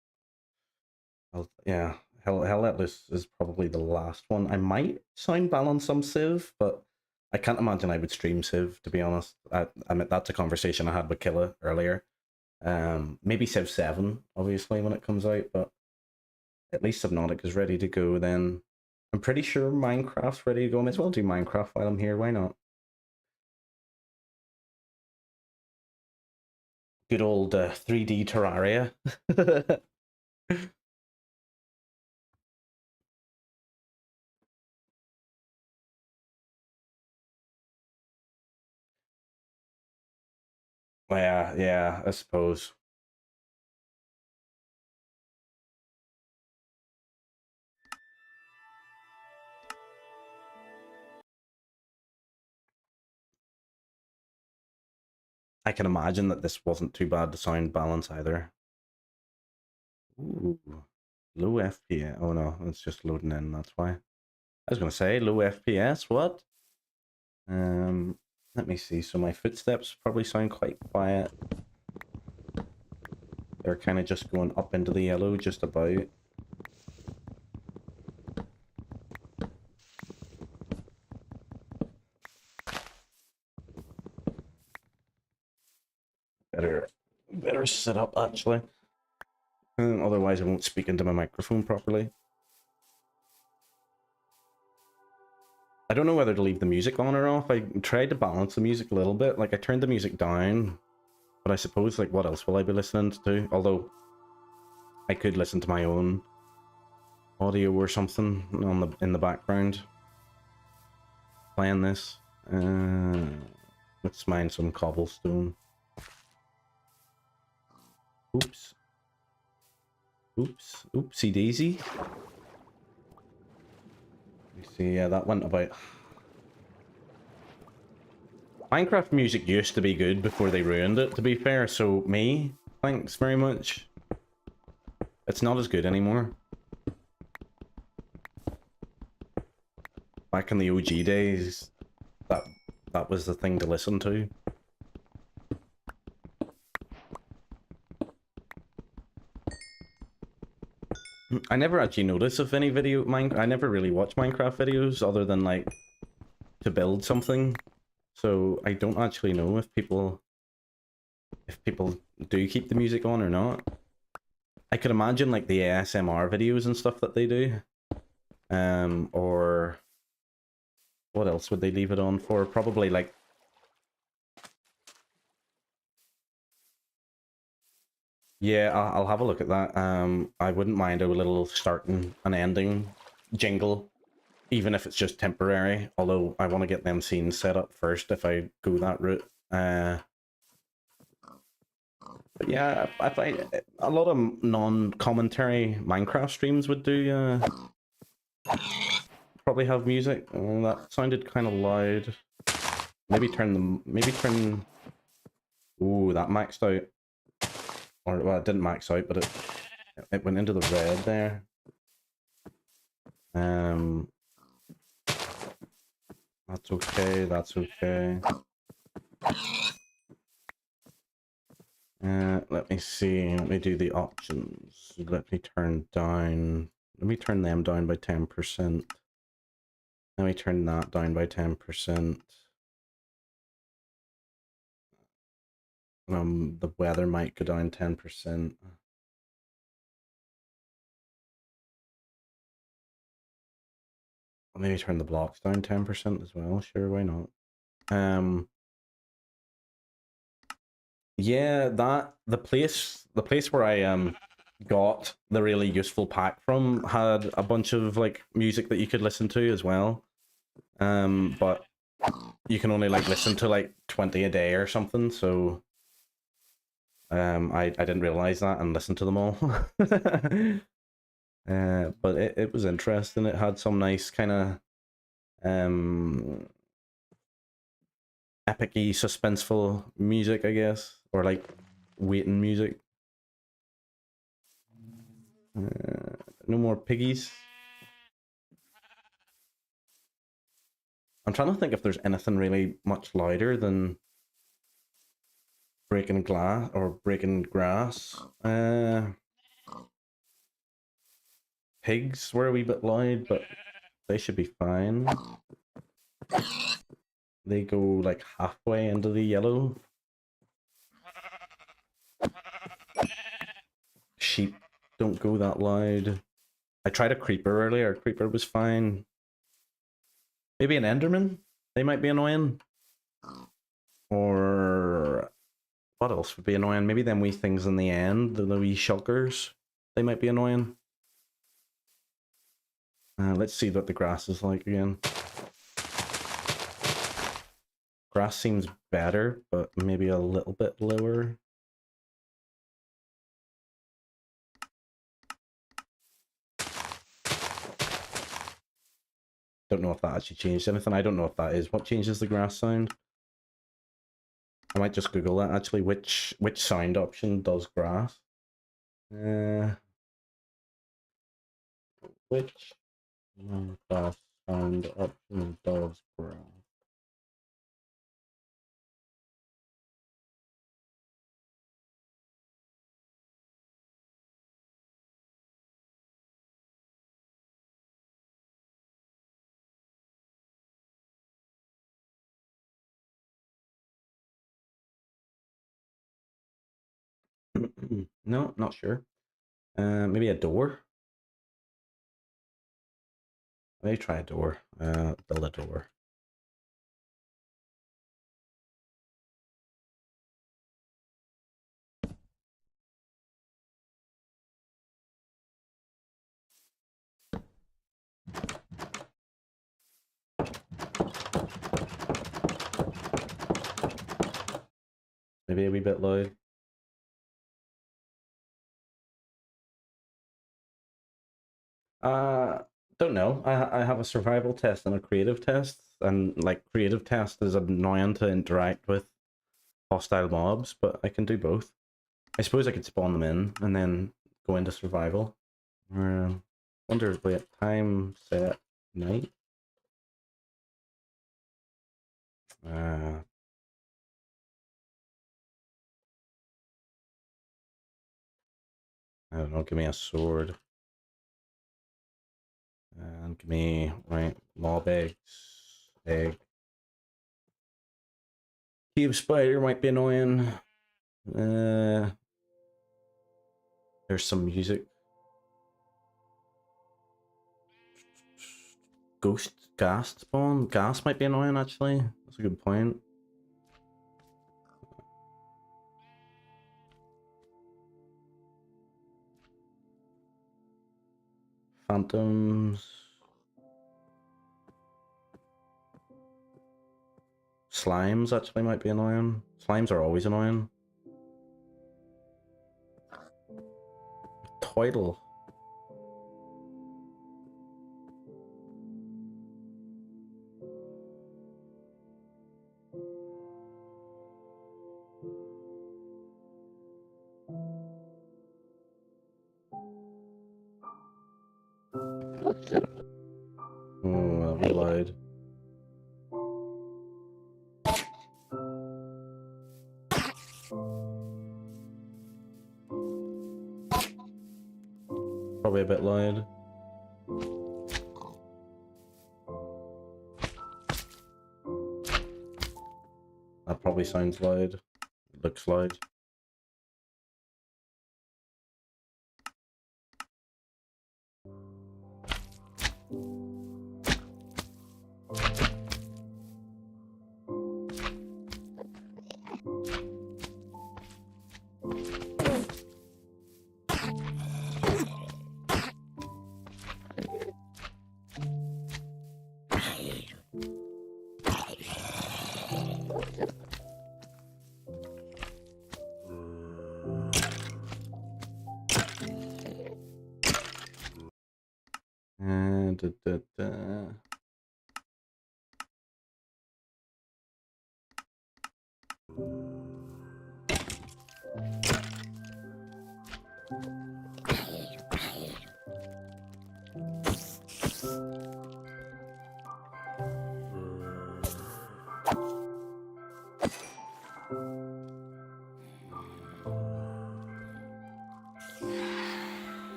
yeah, Hell Let Loose is probably the last one. I might sound balance some Civ, but I can't imagine I would stream Civ, to be honest. I mean, that's a conversation I had with Killa earlier. Maybe Civ 7, obviously, when it comes out, but at least Subnautica is ready to go then. I'm pretty sure Minecraft's ready to go. I might as well do Minecraft while I'm here, why not? Good old 3D Terraria. Well, yeah, I suppose. I can imagine that this wasn't too bad to sound balance either. Ooh, low FPS. Oh no, it's just loading in, that's why. I was gonna say low FPS, what? Let me see. So my footsteps probably sound quite quiet. They're kind of just going up into the yellow, just about. Better sit up actually. Otherwise I won't speak into my microphone properly. I don't know whether to leave the music on or off. I tried to balance the music a little bit. Like I turned the music down, but I suppose like what else will I be listening to? Although I could listen to my own audio or something on in the background. Playing this. Let's mine some cobblestone. Oops. Oops. Oopsie daisy. You see, yeah, that went about... Minecraft music used to be good before they ruined it, to be fair, so me, thanks very much. It's not as good anymore. Back in the OG days, that was the thing to listen to. I never actually noticed if any video I never really watch Minecraft videos other than like to build something, so I don't actually know if people do keep the music on or not. I could imagine like the ASMR videos and stuff that they do, or what else would they leave it on for? Probably like yeah, I'll have a look at that. I wouldn't mind a little starting and ending jingle, even if it's just temporary. Although I want to get them scenes set up first if I go that route. But yeah, I find a lot of non-commentary Minecraft streams would do. Probably have music. Oh, that sounded kind of loud. Maybe turn them. Maybe turn. Ooh, that maxed out. Or, well, it didn't max out, but it went into the red there. That's okay, that's okay. Let me see, let me do the options. Let me turn them down by 10%. Let me turn that down by 10%. The weather might go down 10%. I'll maybe turn the blocks down 10% as well. Sure, why not? Yeah, the place where I got the really useful pack from had a bunch of like music that you could listen to as well. But you can only like listen to like 20 a day or something, so I didn't realize that and listened to them all. But it was interesting. It had some nice kind of epic-y, suspenseful music, I guess, or like waiting music. No more piggies. I'm trying to think if there's anything really much louder than breaking glass or breaking grass. Pigs were a wee bit loud, but they should be fine. They go like halfway into the yellow. Sheep don't go that loud. I tried a creeper earlier. Creeper was fine. Maybe an enderman? They might be annoying. Or what else would be annoying? Maybe them wee things in the end, the wee shulkers. They might be annoying. Let's see what the grass is like again. Grass seems better, but maybe a little bit lower. Don't know if that actually changed anything. I don't know if that is what changes the grass sound. I might just Google that actually. Which sound option does grass? Which grass sound option does grass? No, not sure. Maybe a door. Maybe try a door. Build a door. Maybe a wee bit loud. Don't know. I have a survival test and a creative test, and like creative test is annoying to interact with hostile mobs, but I can do both. I suppose I could spawn them in and then go into survival. Wonder, wait, time set night. I don't know. Give me a sword. And give me, right, mob eggs. Egg. Cube spider might be annoying. There's some music. Ghost gas spawn. Gas might be annoying actually. That's a good point. Phantoms. Slimes actually might be annoying. Slimes are always annoying. Toidle. Oh, that'll be loud. Probably a bit loud. That probably sounds loud. It looks loud.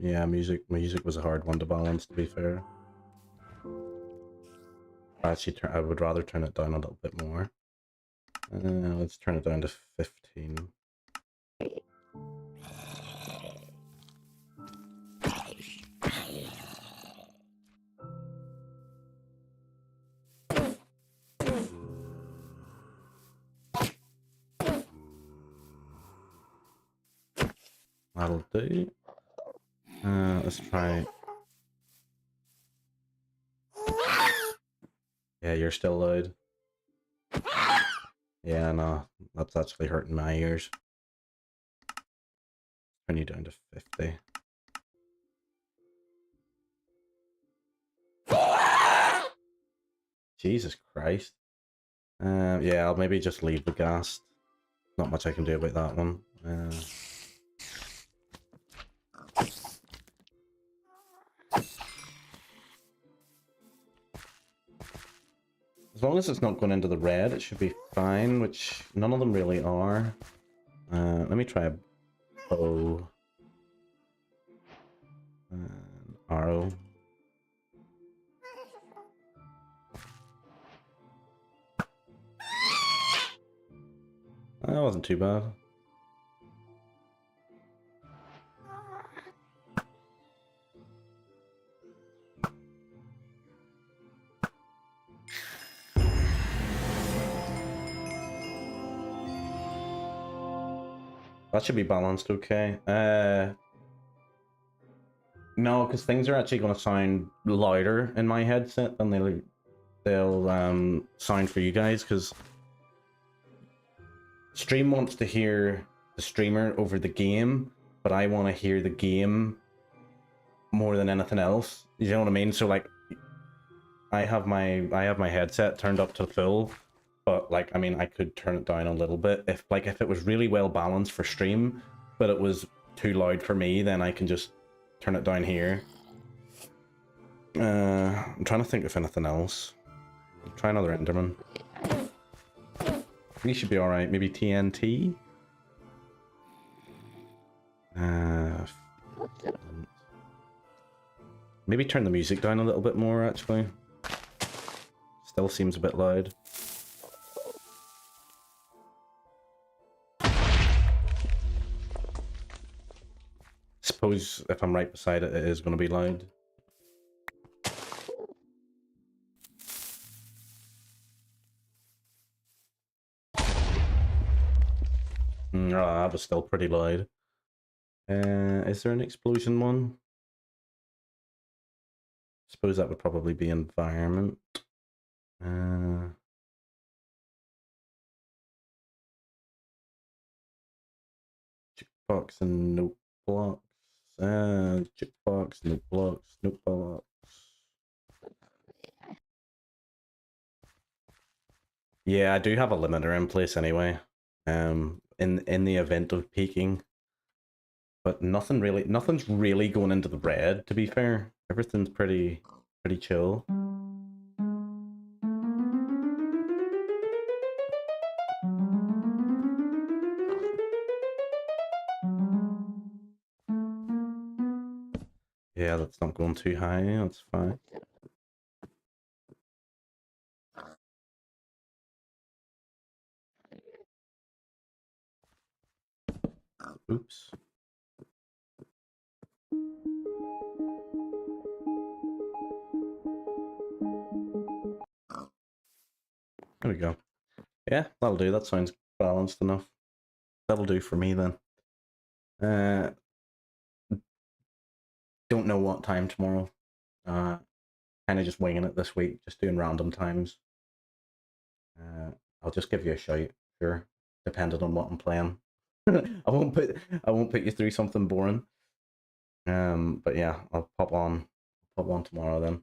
Yeah, music was a hard one to balance, to be fair. Actually, I would rather turn it down a little bit more. Let's turn it down to 15. That'll do. Let's try. Yeah, you're still loud. Yeah, no, that's actually hurting my ears. Turn you down to 50. Jesus Christ. Yeah, I'll maybe just leave the gas. Not much I can do about that one. As long as it's not going into the red, it should be fine, which none of them really are. Let me try a bow. Arrow. That wasn't too bad. That should be balanced okay. No, because things are actually going to sound louder in my headset than they'll sound for you guys, because stream wants to hear the streamer over the game, but I want to hear the game more than anything else. You know what I mean? So like, I have my headset turned up to full, but like, I mean, I could turn it down a little bit if it was really well balanced for stream, but it was too loud for me, then I can just turn it down here. I'm trying to think of anything else. Try another Enderman. We should be alright. Maybe TNT? Maybe turn the music down a little bit more, actually. Still seems a bit loud. Suppose if I'm right beside it, it is going to be loud. That was still pretty loud. Is there an explosion one? Suppose that would probably be environment. Jukebox and note blocks. Jukebox, note blocks, note blocks. Yeah, I do have a limiter in place anyway. In the event of peaking. But nothing's really going into the red, to be fair. Everything's pretty chill. Yeah, that's not going too high, that's fine. Oops. There we go. Yeah, that'll do. That sounds balanced enough. That'll do for me then. Don't know what time tomorrow. Kind of just winging it this week, just doing random times. I'll just give you a shout, sure, depending on what I'm playing. I won't put you through something boring. But yeah, I'll pop on tomorrow then.